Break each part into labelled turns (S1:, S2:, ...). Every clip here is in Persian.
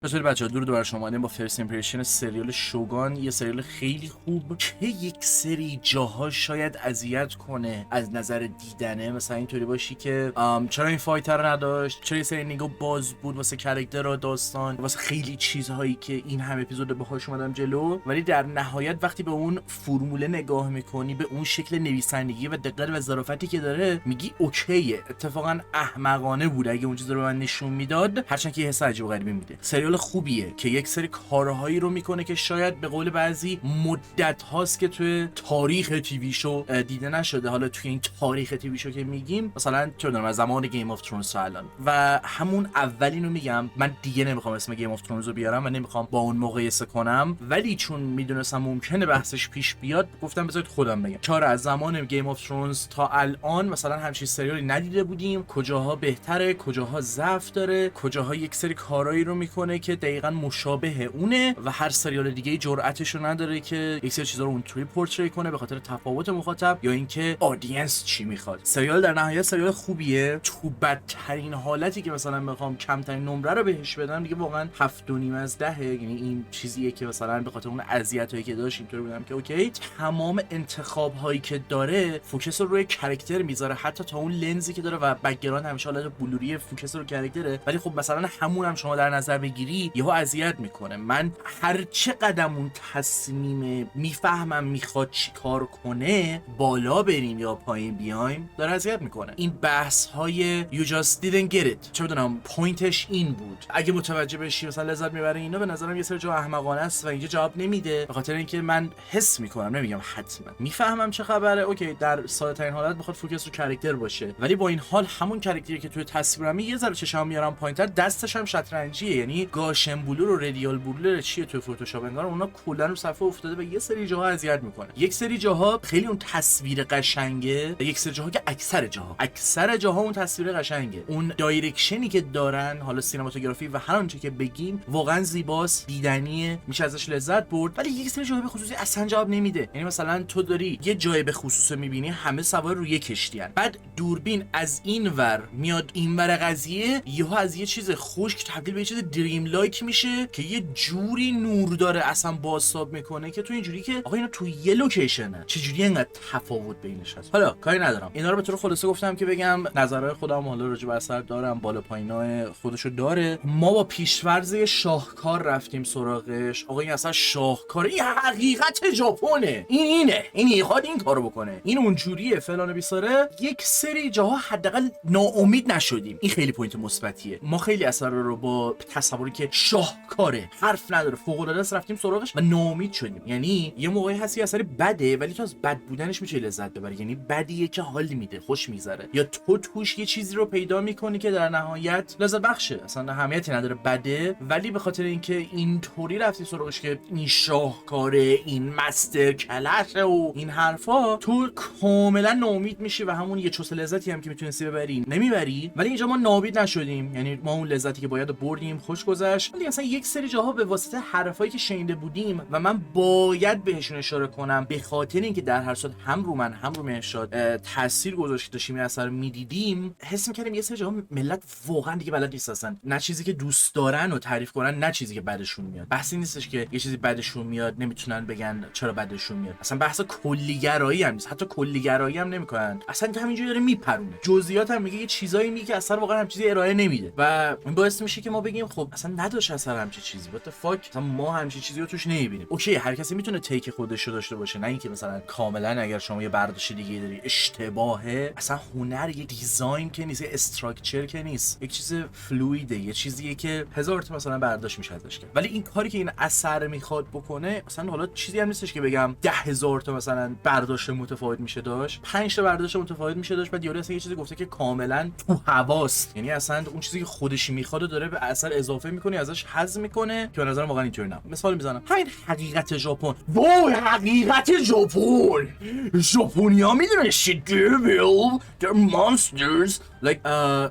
S1: چطوری بچه‌ها؟ درود بر شما. با فرست ایمپرشن سریال شوگان، یه سریال خیلی خوب که یک سری جاها شاید اذیت کنه از نظر دیدنه. مثلا اینطوری باشی که چرا این فایتر رو نداشت، چرا یه سری نگاه باز بود واسه کاراکتر و داستان، واسه خیلی چیزهایی که این هم اپیزود باهاش اومدم جلو. ولی در نهایت وقتی به اون فرموله نگاه میکنی، به اون شکل نویسندگی و دقت و ظرافتی که داره، میگی اوکیه. اتفاقا احمقانه بود اگه اون چیزا رو من نشون میداد، هرچند که حس عجیب و غریبی میده. سریال خوبیه که یک سری کارهایی رو میکنه که شاید به قول بعضی مدت هاست که توی تاریخ تیوی شو دیده نشده. حالا توی این تاریخ تیوی شو که میگیم، مثلا چه میدونم از زمان گیم آف ترونز الان، و همون اولینو میگم. من دیگه نمیخوام اسم گیم آف ترونز رو بیارم و نمیخوام با اون مقایسه کنم، ولی چون میدونستم ممکنه بحثش پیش بیاد، گفتم بذارید خودم بگم. چرا از زمان گیم آف ترونز تا الان مثلا همچین سریالی ندیده بودیم، کجاها بهتره، کجاها ضعف داره، کجاها یک سری کارایی رو میکنه که دقیقاً مشابه اونه و هر سریال دیگه جرأتشو نداره که یک سری چیزا رو اونطوری پورتری کنه به خاطر تفاوت مخاطب یا اینکه آدینس چی میخواد. سریال در نهایت سریال خوبیه. تو بدترین حالتی که مثلا بخوام کمترین نمره رو بهش بدم، دیگه واقعا 7.5 از 10. یعنی این چیزیه که مثلا به خاطر اون اذیتایی که داشت اینطوری بودم که اوکی، تمام انتخاب هایی که داره فوکس رو روی کاراکتر میذاره، حتی تا اون لنزی که داره و بک‌گراند همیشه حالت بلوری فوکس رو کاراکتره. ولی خب مثلا همون هم شما در نظر بگیری یهو اذیت میکنه. من هر چه قدم اون تصمیم میفهمم میخواد چی کار کنه، بالا بریم یا پایین بیایم، داره اذیت میکنه. این بحث های you just didn't get it، چه بدونم پوینتش این بود، اگه متوجه بشی مثلا لذت میبره. اینا به نظرم یه سری جا احمقانه است و اینجا جواب نمیده، به خاطر اینکه من حس میکنم، نمیگم حتما میفهمم چه خبره. اوکی، در ساده ترین حالت بخواد فوکس رو کاراکتر باشه، ولی با این حال همون کاراکتری که توی تصویرمه یه ذره چشام میارم پایینتر، دستش هم شطرنجیه. یعنی گاشن بلور و ردیال بلور چیه توی فتوشاپ، انگار اونا کلا رو صفحه افتاده و یه سری جاها اذیت میکنه. یک سری جاها خیلی اون تصویر قشنگه، یک سری جاها که اکثر جاها اون تصویر قشنگه، اون دایرکشنی که دارن، حالا سینماتوگرافی و هر آنچه که بگیم، واقعا زیباست، دیدنیه، میشه ازش لذت برد. ولی یک سری جاها به خصوصی اصلا جواب نمیده. یعنی مثلا تو داری یه جای به خصوص میبینی همه سوار روی کشتیان، بعد دوربین از این ور میاد این ور قضیه، یهو از یه چیز خشک تبدیل به یه چیز دریم لایک میشه که یه جوری نور داره اصلا بازتاب میکنه که تو اینجوری که آقا اینا تو یه لوکیشنه، چجوری انقدر تفاوت بینش هست. حالا کاری ندارم، اینا رو به طور خلاصه گفتم که بگم نظرهای خودم حالا راجع به اثر دارم، بالا پایینای خودشو داره. ما با پیشورزه شاهکار رفتیم سراغش. آقا این اصلا شاهکار، این حقیقت ژاپنه، این میخواد این کارو بکنه، این اونجوریه فلان بیساره. یک سری جاها حداقل ناامید نشدیم، این خیلی پوینت مثبتیه. ما خیلی اثر رو با تصوری که شاهکاره، حرف نداره، فوق العاده است، رفتیم سراغش و ناامید شدیم. یعنی یه موقعی هست یه اثر بده ولی تو از بد بودنش میشه لذت ببری، یعنی بدیه که حال میده، خوش میذاره، یا تو توش یه چیزی رو پیدا میکنی که در نهایت لذت بخشه. اصلا اهمیتی نداره بده، ولی به خاطر اینکه اینطوری رفتی سراغش که این شاهکاره، این مستر کلشه و این حرفا، تو کاملا ناامید میشی و همون یه چوس لذتی هم که میتونستی ببری نمیبری. ولی اینجا ما ناامید نشدیم، یعنی ما اون لذتی که باید بردیم، خوش گذشت. ولی مثلا یک سری جاها به واسطه حرفایی که شنیده بودیم و من باید بهشون اشاره کنم، به خاطر اینکه در هر صورت هم رو من هم رو مهشاد تاثیر گذاشته داشتیم این اثر میدیدیم، حس میکردیم یه سری جاها ملت واقعا دیگه بلد نیستن، نه چیزی که دوست دارن و تعریف کنن، نه چیزی که بعدشون میاد. بحثی نیستش که یه چیزی بعدشون میاد نمیتونن بگن چرا بعدشون میاد. اصلا بحث کلیگرایی هم نیست، حتی کلیگرایی هم نمیکنن، اصلا همینجوری داره میپرونه. جزئیات هم میگه، یه چیزایی میگه که اثر واقعا هم چیزی ارائه نمیده و این باعث میشه که ما بگیم خب اصلا نداشت اثر همچین چیزی، what the fuck، اصلا ما همچین چیزی رو توش نمیبینیم. اوکی، هر کسی میتونه تیک خودش رو داشته باشه، نه اینکه مثلا کاملا اگر شما یه برداشت دیگه داری اشتباهه. اصلا هنر یه دیزاین که نیست، یه استراکچر که نیست، یک چیز فلویده، یه چیزیه که هزار تا مثلا برداشت میشه ازش کرد. ولی این کاری که این اثر میخواد بکنه، مثلا حالا چیزی هم نیستش که بگم 10,000 تا مثلا برداشت متفاوت میشه داشت، 5 تا برداشت متفاوت میشه داشت، بعد یارو اصلا یه چیزی گفته که کاملا تو هواست، یعنی اصلا اون چیزی که خودش میخواد داره به اثر اضافه میکنه، ازش حظ میکنه، که به نظرم واقعا اینطوری نه. مثال میزنم، همین حقیقت ژاپن، وای حقیقت ژاپن، ژاپنیا میدونن شی دیویل، they're monsters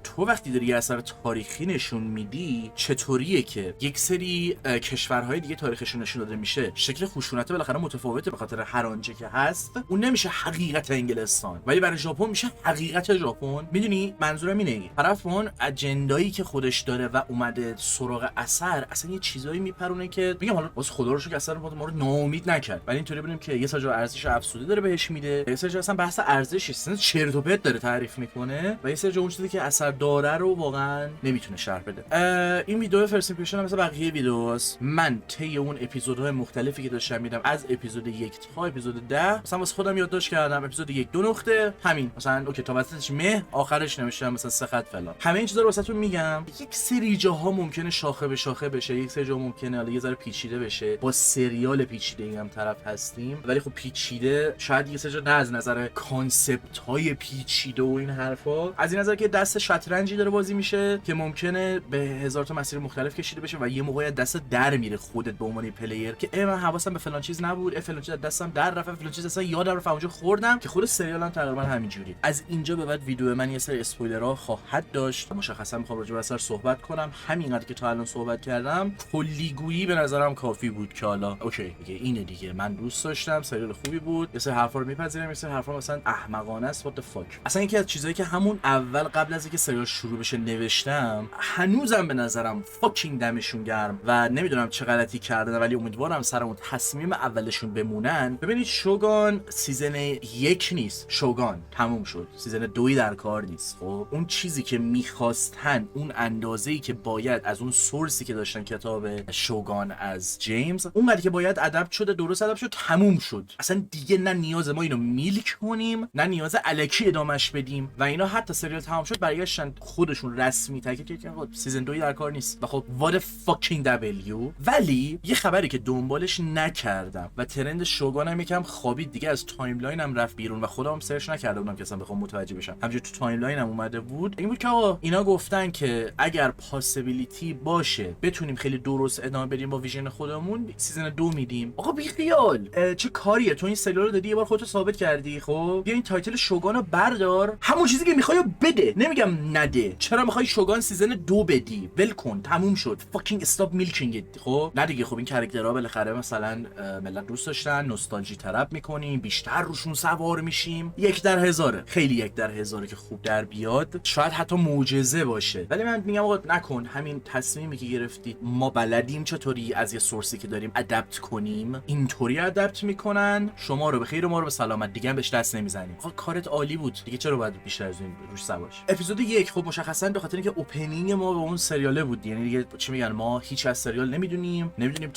S1: تو وقتی داری یه اثر تاریخی نشون میدی چطوریه که یک سری کشورهای دیگه تاریخشون نشون داده میشه شکل خشونت بالاخره متفاوته به خاطر هر آنچه که هست، اون نمیشه حقیقت انگلستان ولی برای ژاپن میشه حقیقت ژاپن. میدونی منظورم اینه طرف اون اجندایی که خودش داره و اومده سراغ اثر اصلا یه چیزایی میپرونه که میگم حالا واسه خدا رو شکر اثر ما رو ناامید نکرد، ولی اینطوری ببینیم که یه سجا ارزش افزوده داره بهش میده، یه سجا اصلا بحث ارزشی اصلا چرت و پرت داره تعریف میکنه و یه سجا اون چیزی که اثر داره رو واقعا نمیتونه شرح بده. این ویدیو فرست ایمپرشن مثل بقیه ویدیوهاست. من طی اون اپیزودهای مختلفی که داشتم میدم از اپیزود 1 تا اپیزود 10 مثلا واسه خودم یادداشت کردم اپیزود 1 2 نقطه همین مثلا اوکی تا وسطش مه آخرش نوشتم مثلا 3 خط فلان. همه این چیزا رو واسهتون میگم. یک سری جاها ممکنه شاخه به شاخه بشه، یک سری جا ممکنه حالا یه ذره پیچیده بشه، با سریال پیچیده ای هم طرف هستیم ولی خب پیچیده شاید یه سری جا نه از نظر کانسپت های پیچیده و این حرفا، از این نظر که دست شطرنجی داره بازی میشه که ممکنه به هزار تا مسیر مختلف کشیده بشه و یه موقعی دست در میره خودت به عنوان پلیر که من حواسم به فلان چیز نبود، فلان چیز دستم در رفت، فلان چیز اصلا یادم رفت اونجا خوردم، که خود سریال هم تقریبا همینجوری. از اینجا به بعد ویدیو من یه سری اسپویلرها خواهد داشت. مشخصا میخوام راجع به اثر صحبت کنم. همینقدر که تا الان صحبت کردم کلیگویی به نظرم کافی بود که حالا اوکی دیگه اینه دیگه، من دوست داشتم، سریال خوبی بود، یه سری حرفا رو میپذیرم، یه سری حرفا مثلا احمقانه است what the fuck. اصلا یکی از چیزایی که همون اول قبل از اینکه سریال شروع بشه نوشتم، هنوزم به نظرم فاکینگ دمشون گرم و نمیدونم چه غلطی کردن ولی امیدوارم سر اون تصمیم اولشون بمونن. ببینید شوگان سیزن 1 نیست، شوگان تموم شد، سیزن 2 در کار نیست. خب اون چیزی که میخواستن، اون اندازه‌ای که باید از اون سورسی که داشتن کتاب شوگان از جیمز، اونقدر که باید ادپت شده، درست ادپت شد، تموم شد. اصلا دیگه نه نیاز ما اینو میلک کنیم نه نیاز الکی ادامش بدیم و اینا حتی سریال تمام شد برگشتن خودشون رسمی تاکید کردن سیزن 2 در کار نیست و خب what the fucking W. ولی یه خبری که دنبالش نکردم و ترند شوگان هم یکم خوابید دیگه، از تایملاینم رفت بیرون و خودم سرچ نکرده بودم که اصلا بخوام متوجه بشم، همینجوری تو تایملاینم اومده بود. این بود که آقا اینا گفتن که اگر پاسیبیلیتی باشه بتونیم خیلی درست ادامه بدیم با ویژن خودمون سیزن 2 میدیم. آقا بی خیال، چه کاریه؟ تو این سریال رو دادی یه بار خودت ثابت کردی، خب بیا این تایتل شوگان رو بردار، همون چیزی که میخوای بده، نمیگم نده. چرا میخوای شوگان سیزن 2 بدی؟ ول کن، تموم شد، fucking stop milking it. خب نه دیگه، خب این کاراکترها بالاخره مثلا ملت دوست داشتن، نوستالژی طرب میکنیم، بیشتر روشون سوار میشیم. 1 در 1000 خیلی 1 در 1000 که خوب در بیاد، شاید حتی معجزه باشه. ولی من میگم آقا نکن، همین تصمیمی که گرفتید ما بلدیم چطوری از یه سورسی که داریم ادپت کنیم، اینطوری ادپت میکنن، شما رو به خیر و ما رو به سلامت، دیگه هم بهش دست نمیزنیم. آقا کارت عالی بود دیگه، چرا باید بیشتر از این روش سواش؟ اپیزود 1 خب مشخصا به خاطر اینکه اوپنینگ ما به اون سریاله بود، یعنی دیگه چی میگن، ما هیچ از سریال نمیدونیم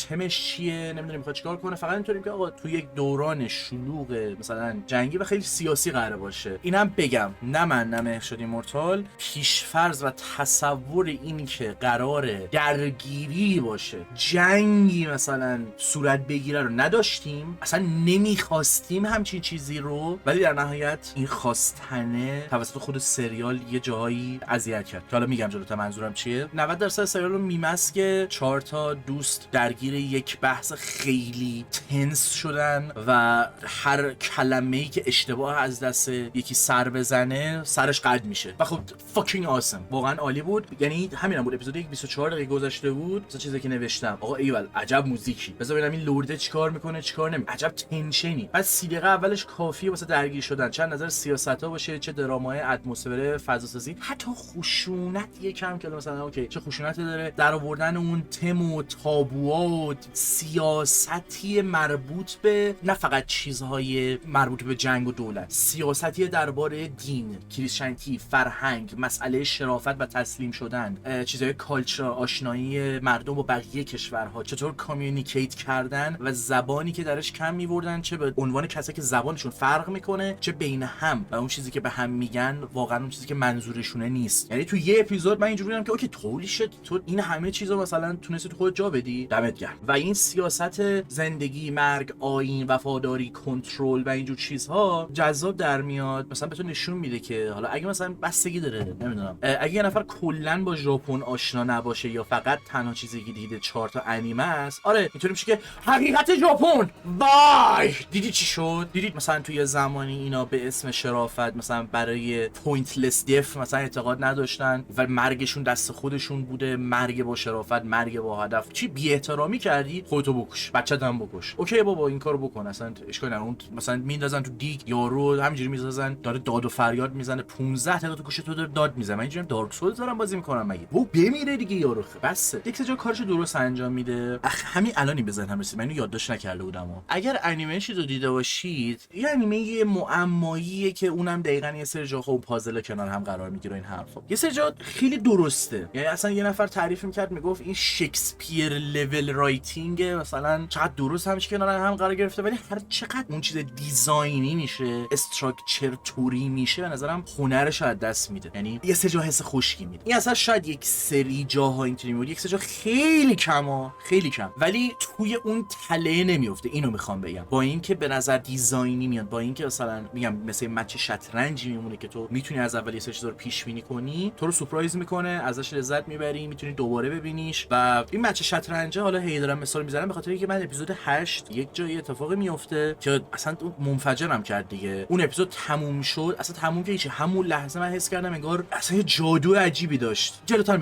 S1: تمش چیه، نمیدونیم میخواد چیکار کنه، فقط اینطوریم که آقا تو یک دوران شلوغ مثلا جنگی و خیلی سیاسی قراره باشه. اینم بگم نه من نه مهرشاد ایمورتال پیشفرض و تصور این که قراره درگیری باشه، جنگی مثلا صورت بگیره رو نداشتیم، اصلا نمیخواستیم همچین چیزی رو، ولی در نهایت این خواستنه توسط خود سریال یه جایی اذیت کرد. حالا میگم جلوتر منظورم چیه. 90% سریال رو میمست که 4 تا دوست درگیر یک بحث خیلی تنس شدن و هر کلمه‌ای که اشتباه از دست یکی سر بزنه سرش قد میشه و خب fucking awesome، واقعا عالی بود. یعنی همین هم بود. اپیزود 24 دقیقه گذشته بود، مثلا چیزی که نوشتم آقا ایول عجب موزیکی، بذار ببینم این لورده چیکار میکنه چیکار نمیکنه، عجب تنشنی. بعد 30 دقیقه اولش کافیه واسه درگیر شدن، چند نظر سیاست‌ها باشه، چه درامای اتمسفر فضا سازی، حتی خشونت یکم که مثلا اوکی چه خشونتی داره، در آوردن اون تم و تابوها و سیاستی مربوط به نه فقط چیزهای مربوط به جنگ و دولت، سیاستی درباره دین، کریسچنتی، فرهنگ، مسئله شرافت و تسلیم شدن، چیزهای کالچر، آشنایی مردم با بقیه کشورها، چطور کامیونیکیت کردن و زبانی که درش کم می‌بردن، چه به عنوان کسایی که زبانشون فرق میکنه، چه بین هم و اون چیزی که به هم میگن واقعا اون چیزی که منظورشونه نیست. یعنی تو یه اپیزود من اینجوری بودم که اوکی تولی شت، تو این همه چیزا مثلا تونستی تو خودت جا بدی، دمت گرم. و این سیاست زندگی، مرگ، آیین، وفاداری، کنترل و اینجور چیزها جذاب در میاد. مثلا بهتون نشون میده که حالا اگه مثلا بستگی داره، نمیدونم، اگه یه نفر کلا با ژاپن آشنا نباشه یا فقط تنها چیزی که دیده 4 تا انیمه است، آره اینطوری میشه که حقیقت ژاپن وای دیدی چی شد، دیدید مثلا توی زمانی اینا به اسم شرافت مثلا برای پوینت سنسلس دف مثلا اعتقاد نداشتن و مرگشون دست خودشون بوده، مرگ با شرافت، مرگ با هدف. چی بی احترامی کردی خودتو بکش، بچه‌ت هم بکش. اوکی بابا این کارو بکن، اصلا اشکال نداره. اون مثلا میندازن تو دیگ، یارو همینجوری میندازن داره داد و فریاد میزنه، 15 تا تو گوشه تو داره داد میزنه. من اینجوریام دارک سولز دارم بازی میکنم مگه؟ او بمیره دیگه یارو. بس یک سه جا کارشو درست انجام میده. همین الانی بزنم رسید، من اینو یادداشت نکرده بودم. اگر انیمیشن رو دیده باشید، یه انیمه معماییه که اونم دقیقاً یه سری جا خب پازل کنار هم قرار میگیره این حرفا. یه سری جا خیلی درسته، یعنی اصلا یه نفر تعریف میکرد میگفت این شکسپیر لول رایتینگ، مثلا چقدر درست همش کنار هم قرار گرفته، ولی هر چقدر اون چیز دیزاینی میشه، استراکچر توری میشه، به نظرم هنرش از دست میده. یعنی یه سری جا حس خشکی میده. این اصلا شاید یک سری جاها اینطوری بود، یک سری جا خیلی کم، ولی توی اون تله نمیفته. اینو میخوام بگم، با اینکه به نظر دیزاینی میاد، با اینکه مثلا میگم مثل مچ شطرنجی میمونه که تو میتونی از اول یه سری چیزا رو پیش بینی کنی، تو رو سورپرایز میکنه، ازش لذت میبری، میتونی دوباره ببینیش. و این مچ شطرنج حالا هی دارم مثال میزنم به خاطر اینکه من اپیزود 8 یک جایی اتفاقی میفته که اصلا منفجرم کرد دیگه. اون اپیزود تموم شد، اصلا تموم که هیچ، همون لحظه من حس کردم انگار اصلا یه جادو عجیبی داشت. جلوتر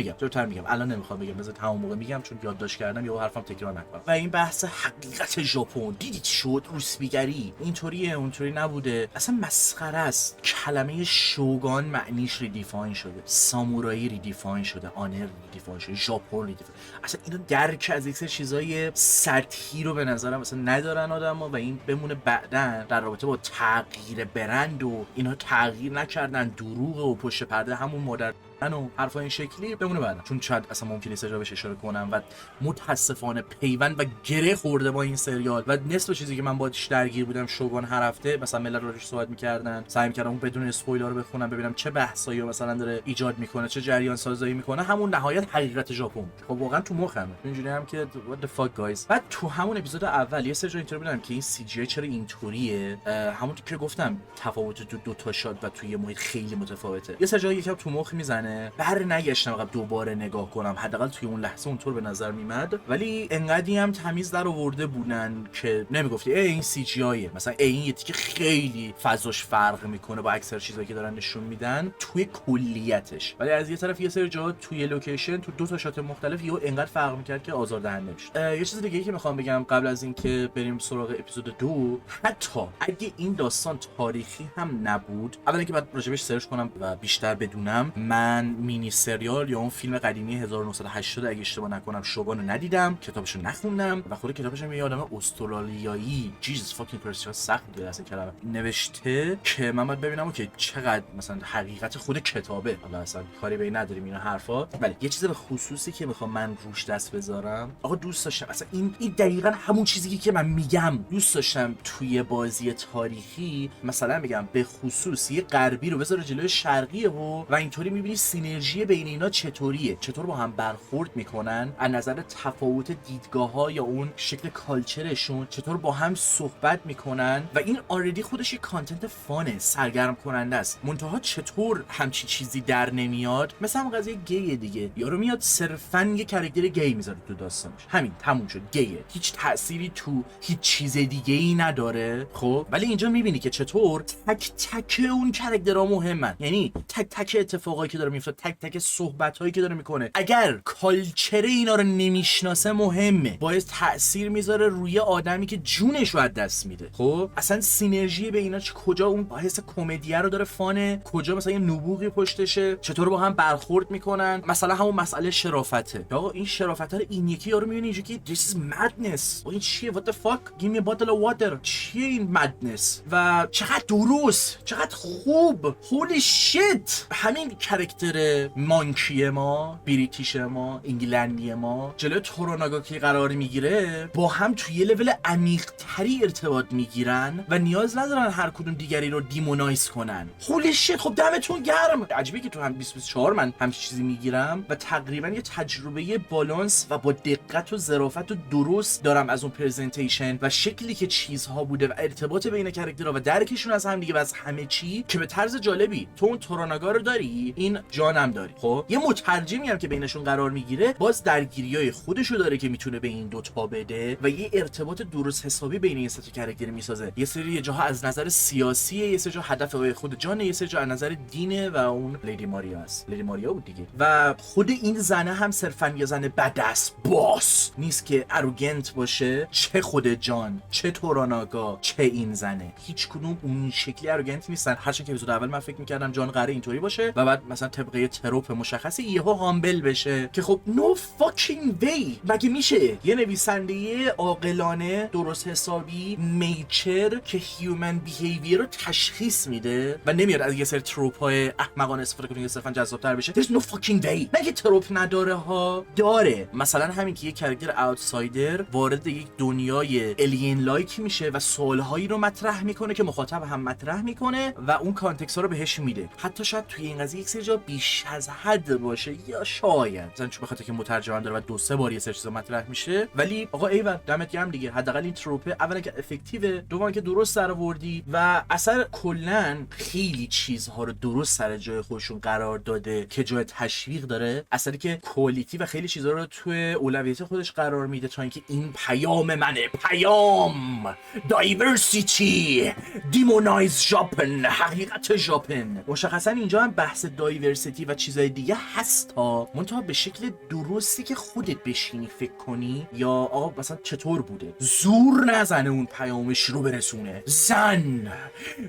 S1: میگم الان نمیخوام بگم، بذار تمام موقع میگم چون یادداشت کردم یا حرفم تکرار نکنم. و این بحث حقیقت ژاپن دیدید شد روسبیگری اینطوریه اونطوری نبوده، اصلا مسخره است. کلمه شوگان معنیش ریدیفاین شده، سامورایی ریدیفاین شده، آنر ریدیفاین شده، ژاپن ریدیفاین. اصلا اینا درک از یک سری چیزای سطحی رو به نظرم مثلا ندارن آدما و این بمونه بعدن در رابطه با تغییر برند و اینا تغییر نکردن، دروغ و پشت پرده همون مادر و حرفا این شکلی بمونه بعدن. چون شاید اصلا ممکنه سجا بهش اشاره کنم و متاسفانه پیوند و گره خورده با این سریال و نصف چیزی که من باهاش درگیر بودم شوگان هر هفته مثلا ملت روش صحبت می‌کردن، سعی می‌کردم اون بدون اسپویلر رو بخونم ببینم چه بحثایی مثلا داره ایجاد میکنه، چه جریان سازی میکنه. همون نهایت حقیقت ژاپن خب واقعا تو مخمه. اینجوری هم که what the fuck guys. بعد تو همون اپیزود اول یه سری اینطوری بودم که این سی جی چرا اینطوریه، همونطور که گفتم تفاوت تو دو تا شات و توی محیط خیلی متفاوته. یه سری یکم تو مخ میزنه، بر نگشتم قبل دوباره نگاه کنم، حداقل توی اون لحظه اونطور به نظر میمد، ولی انقدی هم تمیز در آورده بودن که نمیگفتی این سی جی آیه، مثلا این یه تیکه خیلی فضاش فرق میکنه با اکثر چیزایی که دارن نشون میدن توی کلیتش. ولی از یه طرف یه سری جا توی لوکیشن تو دو تا شات مختلف یهو انقدر فرق میکرد که آزاردهنده میشد. یه چیز دیگه ای که میخوام بگم قبل از اینکه بریم سراغ اپیزود 2، حتی اگه این داستان تاریخی هم نبود، اولا که بعد راجبش سرچ کنم و بیشتر بدونم، من مینی سریال یا اون فیلم قدیمی 1980 اگه اشتباه نکنم شوگان رو ندیدم، کتابشو نخوندم و خود کتابش هم یه آدم استرالیایی جیزس فاکینگ کرست سخت بود اصلا کلمه نوشته که من باید ببینم که چقدر مثلا حقیقت خود کتابه. حالا اصلا کاری به این نداریم اینا حرفا، ولی یه چیز به خصوصی که میخوام من روش دست بذارم، آقا دوست داشتم اصلا این دقیقاً همون چیزی که من میگم دوست داشتم توی بازی تاریخی مثلا میگم به خصوص یه غربی رو بذاره جلوی شرقی و اینطوری میبینی سینرژی بین اینا چطوریه، چطور با هم برخورد میکنن از نظر تفاوت دیدگاه‌ها یا اون شکل کالچرشون، چطور با هم صحبت میکنن و این آردی خودش یه کانتنت فانه، سرگرم کننده است. منتها چطور همچین چیزی در نمیاد، مثلا قضیه گیه دیگه، یارو میاد صرفاً یه کاراکتر گی میذاره تو داستانش، همین تموم شد، گیه، هیچ تأثیری تو هیچ چیز دیگه ای نداره. خب ولی اینجا میبینی که چطور تک تک اون کاراکترها مهمن، یعنی تک تک اتفاقایی که داره میفته، تک تک صحبتایی که داره میکنه، اگر کالچر اینا رو نمیشناسه مهمه، باعث تأثیر میذاره روی آدمی که جونش رو از دست میده. خب اصلا سینرژی به اینا کجا اون حس کمدی رو داره، فانه، کجا مثلا یه نبوغی پشتشه، چطور با هم برخورد میکنن. مثلا همون مسئله شرافته، آقا این شرافت رو این یکی یارو میبینه اینجوری که this is madness، این چیه، what the fuck give me a bottle of water، چیه این madness و چقدر درست، چقدر خوب، holy shit. همین کاراکتر مانکی ما، بریتیش ما، انگلندی ما جلوی توروناگا که قرار میگیره، با هم توی یه لول عمیق تری ارتباط میگیرن و نیاز ندارن هر کدوم دیگری رو دیمونایز کنن. هولی شت، خب دمتون گرم. عجیبه که تو هم 2024 من همچین چیزی میگیرم و تقریبا یه تجربه بالانس و با دقت و ظرافت و درست دارم از اون پرزنتیشن و شکلی که چیزها بوده و ارتباط بین کاراکترها و درکشون از هم دیگه و از همه چی، که به طرز جالبی تو اون توروناگا رو داری، این جانم داری. خب یه مترجمی هم که بینشون قرار میگیره باز درگیریای خودشو داره که میتونه به این دوتا بده و یه ارتباط درست حسابی بین این سه تا کرکتر میسازه. یه سری جاها از نظر سیاسیه، یه سری جا هدف خود جانه، یه سری جا از نظر دینه و اون لیدی ماریا است. لیدی ماریا بود دیگه. و خود این زنه هم صرفا یه زن بدست باس نیست که اروگنت باشه، چه خود جان، چه توراناگا، چه این زنه، هیچ کدوم اون شکلی اروگنت نیستن. هرچند که اپیزود اول من فکر می‌کردم جان قراره اینطوری باشه و بعد مثلا طبقه تروپ مشخصی یهو هامبل بشه که خب نو فاکینگ وی. مگه میشه یه نویسنده عاقلانه درست حسابی میچر که هیومن بیهیویر رو تشخیص میده و نمیاد از یه سری تروپ‌های احمقانه استفاده کنه که صرفا جذاب‌تر بشه؟ there's no fucking way. مگه تروپ نداره ها؟ داره. مثلا همین که یه کاراکتر اوتسایدر وارد یک دنیای الین لایک میشه و سوالهایی رو مطرح میکنه که مخاطب هم مطرح میکنه و اون کانتکست ها رو بهش میده. حتی شاید توی این قضیه یک سری جا بیش از حد باشه یا شاید مثلا چون بخاطر که مترجم داره و 2-3 بار یه سری چیزا مطرح میشه. ولی آقا ایول دمت گرم دیگه، حداقل این تروپه اولا که افکتیوه، دوم که درست در آوردی و اثر کلا خیلی چیزها رو درست سر جای خودشون قرار داده که جای تشویق داره. اثری که کوالیتی و خیلی چیزا رو توی اولویت خودش قرار میده تا اینکه این پیام منه، پیام دایورسیتی، دیمونایز ژاپن، حقیقت ژاپن. مشخصا اینجا هم بحث دایورسیتی و چیزای دیگه هست ها، منتها به شکل درستی که خودت بشینی فکر کنی یا آقا مثلا چطور بوده، زور نزنه اون پیامش رو برسونه.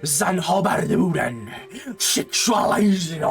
S1: زنها برده بودن سکشوالایزینگ.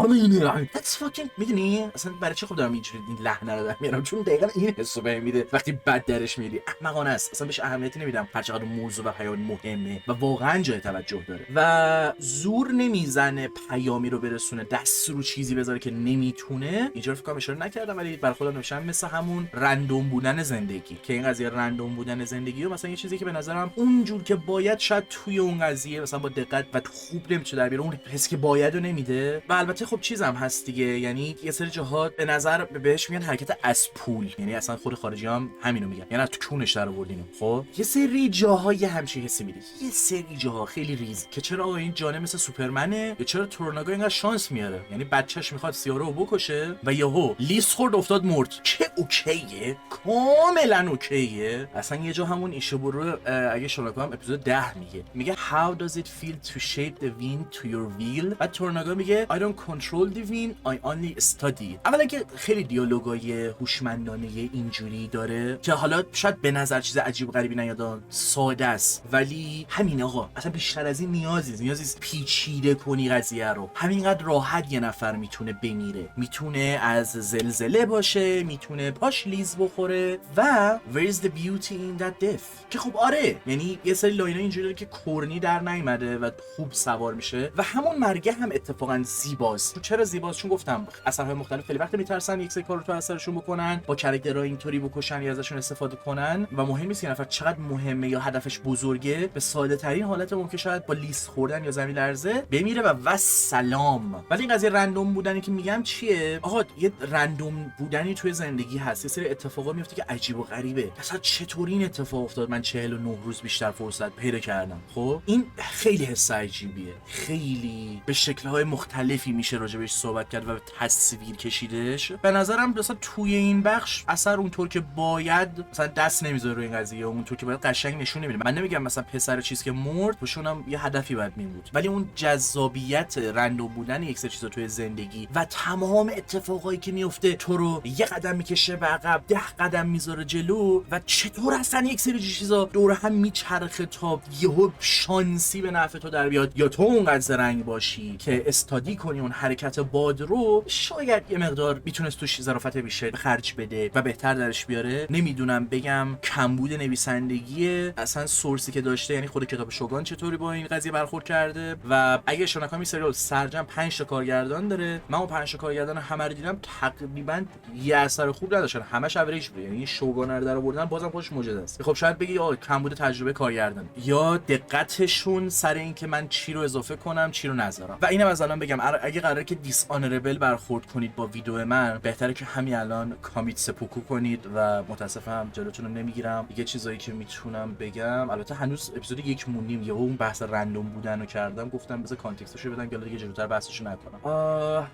S1: That's fucking میدونی اصلا برای چی خود دارم اینجوری این لحنه رو میارم؟ چون دقیقاً این حسو بهم میده وقتی بد درش میری. احمقانه است، اصلا بهش اهمیتی نمیدم هر چقدر موضوع و پیام مهمه و واقعا جای توجه داره و زور نمیزنه پیامی رو برسونه، دست رو چیزی بذاره که نمیتونه. اینجا فکر کنم اشاره نکردم ولی برای خودم نوشتم مثل همون رندوم بودن زندگی، که این قضیه رندوم بودن زندگی رو مثلا یه چیزی که به نظرم اونجور که باید شاید توی اون قضیه مثلا با دقت و خوب نمیشه در بیاره، اون حسی که باید رو نمیده. و البته خب چیزم هست دیگه، یعنی یه سری جاها به نظر بهش میگن حرکت از پول، یعنی اصلا خود خارجی هم همینو میگن، یعنی تو کونش در آوردین. خب یه سری جاها یه همچین حسی میده، یه سری جاها خیلی ریز که چرا آقا این جانه مثل سوپرمنه یا چرا تورناگا اینقدر شانس میاره، یعنی بچهش میخواد سیارو رو بکشه و یهو لیس خورد افتاد مرد، که اوکیه، کاملا اوکیه. اصلا یه جا همون ایشوبورو اگه شما هم اپیزود 10 میگه how does it feel to shape the wind to your wheel، بعد تورناگا میگه I don't control the wind I only study. اولا که خیلی دیالوگای هوشمندانه اینجوری داره که حالا شاید به نظر چیز عجیب غریبی نیاد، ساده است، ولی همین آقا اصلا بیشتر از این نیازی پیچیده کنی قضیه رو. همینقدر راحت یه نفر میتونه بمیره، میتونه از زلزله باشه، میتونه پاش لیز بخوره و where is the beauty in that death، که خب آره، یعنی یه سری لاینا اینجوری که کورنی در نیامده و خوب سوار میشه و همون مرگه هم اتفاقا زیباست. چرا زیباست؟ چون گفتم اثرهای مختلف خیلی وقت میترسن یک سری کارو تو اثرشون بکنن، با کاراکترها اینطوری بکشن یا ازشون استفاده کنن و مهم نیست که نفر چقدر مهمه یا هدفش بزرگه، به ساده ترین حالت ممکن شاید با لیست خوردن یا زمین لرزه بمیره و سلام. ولی این قضیه رندوم بودنی که میگم چیه؟ آقا یه رندوم بودنی توی زندگی هست، یه سری اتفاقا میفته که عجیب و غریبه. اصلا چطوری این اتفاق افتاد من 49 روز بیشتر فرصت پیدا کردم؟ خب این خیلی حس عجیبیه، خیلی به شکل‌های مختلفی میشه راجبش صحبت کرد و تصویر کشیدش. به نظرم مثلا توی این بخش اثر اونطور که باید مثلا دست نمیذاره روی این قضیه، اونطور که باید قشنگ نشون نمیده. من نمیگم مثلا پسر چیز که مرد بهشونم یه هدفی باید میبود، ولی اون جذابیت رندوم بودن یک سری چیزا توی زندگی و تمام اتفاقایی که میفته تو رو یه قدم میکشه به عقب، 10 قدم میذاره جلو و چطور اصلا یک سری چیزا دور هم میچرخه تا یهو شانسی به نفع تو در بیاد یا تو اونقدر زرنگ باشی که استادی کنی اون حرکت باد رو. شاید یه مقدار میتونست توش ظرافت بیشتر خرج بده و بهتر درش بیاره. نمیدونم بگم کمبود نویسندگی اصلا سورسی که داشته، یعنی خود کتاب شوگان چطوری با این قضیه برخورد کرده. و اگه شوناکامی سریال سرجم 5 تا کارگردان داره، من اون 5 تا کارگردان همه رو دیدم تقریبا یه اثر خوب نداشتن، همش اوریج بود، یعنی شوگان رو در آوردن بازم خودش معجزه است. خب شاید بگی آ کمبود تجربه کارگردان یا دقتشون سر این که من چی رو اضافه کنم چی رو نذارم. و اینم از الان بگم اگه قراره که دیس آنربل برخورد کنید با ویدیو من، بهتره که همین الان کامیت سپوکو کنید و متاسفم جلوتون رو نمیگیرم. دیگه چیزایی که میتونم بگم، البته هنوز اپیزود 1 موندیم، یهو اون بحث رندوم بودن رو کردم، گفتم بذار کانتکستشو بدم که دیگه جلوتر بحثشو نکنم.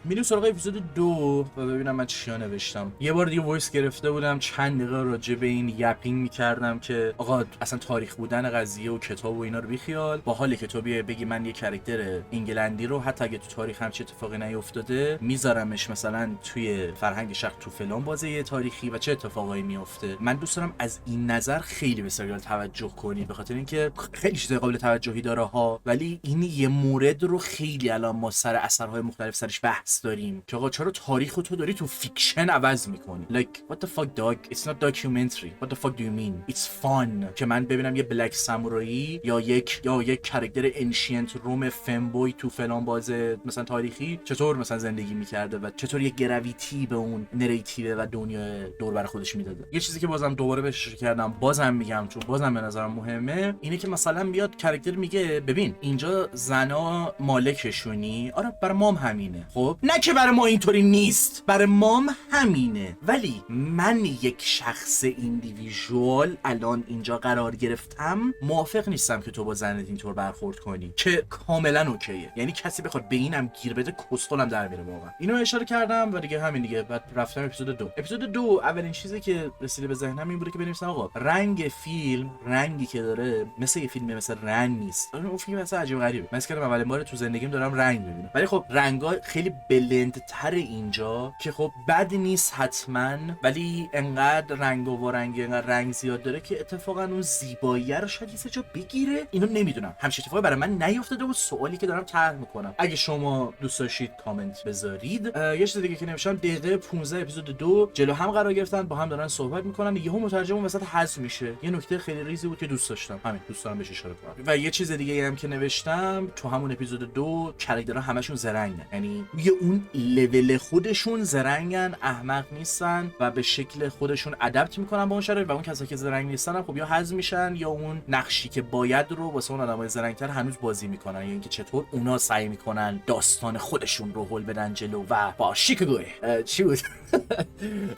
S1: میریم سراغ اپیزود 2 و ببینم من چیا نوشتم. یه بار دیگه وایس گرفته بودم، چند دقیقه راجع به این یقین میکردم که آقا اصلا تاریخ بودن قضیه و کتاب و اینا رو بیخیال، با حالی که تو بیای بگی من یه کاراکتر انگلندی رو حتی اگه تو تاریخ همچین اتفاقی نیافتاده میذارمش مثلا توی فرهنگ شرق تو فلان بازی تاریخی و چه اتفاقایی میفته. من دوست دارم از این نظر خیلی به سریال توجه کنید، به خاطر اینکه خیلی چیزای قابل توجهی داره ها، ولی این یه مورد رو خیلی الان ما سر اثرهای مختلف سرش بحث داریم که آقا چرا تاریخ تو داری تو فیکشن عوض میکنی. like what the fuck dog, it's not documentary, what the fuck do you mean, it's fun. که من ببینم یه بلک سامورایی یا یک کاراکتر انشینت روم فمبوی تو فلان بازه مثلا تاریخی چطور مثلا زندگی میکرده و چطور یه گراویتی به اون نریتیو و دنیا دور بر خودش میداده. یه چیزی که بازم دوباره بهش کردم بازم میگم چون بازم به نظرم مهمه اینه که مثلا بیاد کاراکتر میگه ببین اینجا زنا مالکشونی، آره برای مام همینه، خب نه که برای ما اینطوری نیست، برای مام همینه، ولی من یک شخص ایندیویژوال الان اینجا قرار گرفتم موافق نیستم که تو با زنت اینطور برخورد کنی، که کاملا اوکیه. یعنی کسی بخواد به اینم گیر بده کسخلم در میره واقعا. اینو اشاره کردم و دیگه همین دیگه. بعد رفتم اپیزود 2 اولین چیزی که رسیده به ذهنم این بوده که بنویسم آقا رنگ فیلم، رنگی که داره مثل یه فیلم مثل رنگ نیست. اون فیلم مثلا عجیب غریبه. من اسکرم اولین بار تو زندگیم دارم رنگ میبینم، ولی خب رنگا خیلی بلندتر اینجا که خب بد نیست حتما، ولی انقدر رنگ و رنگی انقدر رنگ زیاد داره که اتفاقا اون زیبایی رو شاید یه جا بگیره. اینو نمیدونم، همش اتفاقی برای من نیافتاده و سوالی که دارم طرح میکنم. اگه شما دوست داشتید کامنت بذارید. یه چیز دیگه که نوشتم دقیقه 15 اپیزود 2 جلو هم قرار گرفتن، با هم دارن صحبت میکنن، یهو مترجم وسط حذف میشه. یه نکته خیلی ریزی بود که دوست داشتم، همین دوست دارم بهش اشاره کنم. و یه چیز دیگه هم که نوشتم تو همون اپیزود 2 کاراکترها همشون زرنگن، یعنی یه اون لول خودشون زرنگن، احمق نیستن و به شکل خودشون ادپت میکنن با اون شرایط، و اون کسایی که زرنگ نیستن هم خب یا حذف میشن یا اون نقشی که باید رو واسه اون آدمای زرنگتر هنوز بازی میکنن، یعنی اینکه چطور اونا سعی میکنن داستان خودشون رو هول بدن جلو و با شیکاگوی چی بود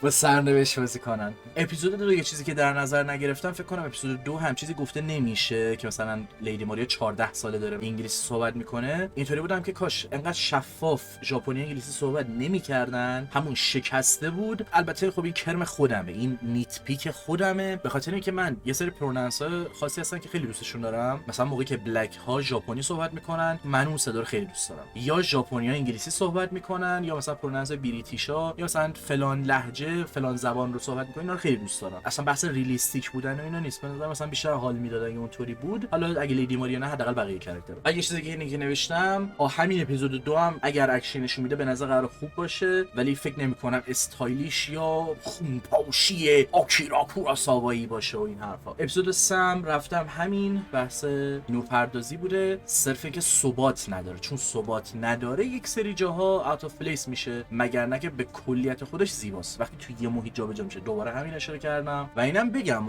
S1: با سرنوشت بازی کنن. اپیزود 2 یه چیزی که در نظر نگرفتم، فکر کنم اپیزود 2 هم چیزی گفته نمیشه که مثلا لیدی ماریا 14 ساله داره انگلیسی صحبت میکنه. اینطوری بودم که کاش انقدر شفاف ژاپنی انگلیسی صحبت نمیکردن، همون شکسته بود. البته خب این کرم خودمه، این نیت پیک خودمه، به خاطر اینکه من یه سری پرونانس های خاصی هستن که خیلی دوستشون دارم. مثلا موقعی که بلک ها ژاپنی صحبت میکنن من اون صدا رو خیلی دوست دارم، یا ژاپنی‌ها انگلیسی صحبت میکنن، یا مثلا پرونانس بریتیشا، یا مثلا فلان لهجه فلان زبان رو صحبت میکنن، اینا رو خیلی دوست دارم. اصلا بحث ریلیستیک بودن و اینا نیست، مثلا بیشتر حال میداد اگه اونطوری بود. حالا اگه لیدی ماریا نه حداقل بقیه کاراکتر. اگه چیزی که نوشتم همین اپیزود 2 هم اگر اکشنش میده به نظر قرار خوب باشه، ولی فکر نمی‌کنم استایلیش یا خونپاشی آکیرا کوروساوایی باشه و این حرفا. اپیزود 3 رفتم همین بحث نورپردازی بوده، صرف اینکه ثبات نداره، چون ثبات نداره یک سری جاها اوت اف پلیس میشه، مگر نه که به کلیت خودش زیباست وقتی توی یه محیط جابجا میشه. دوباره همین اشاره کردم و اینم بگم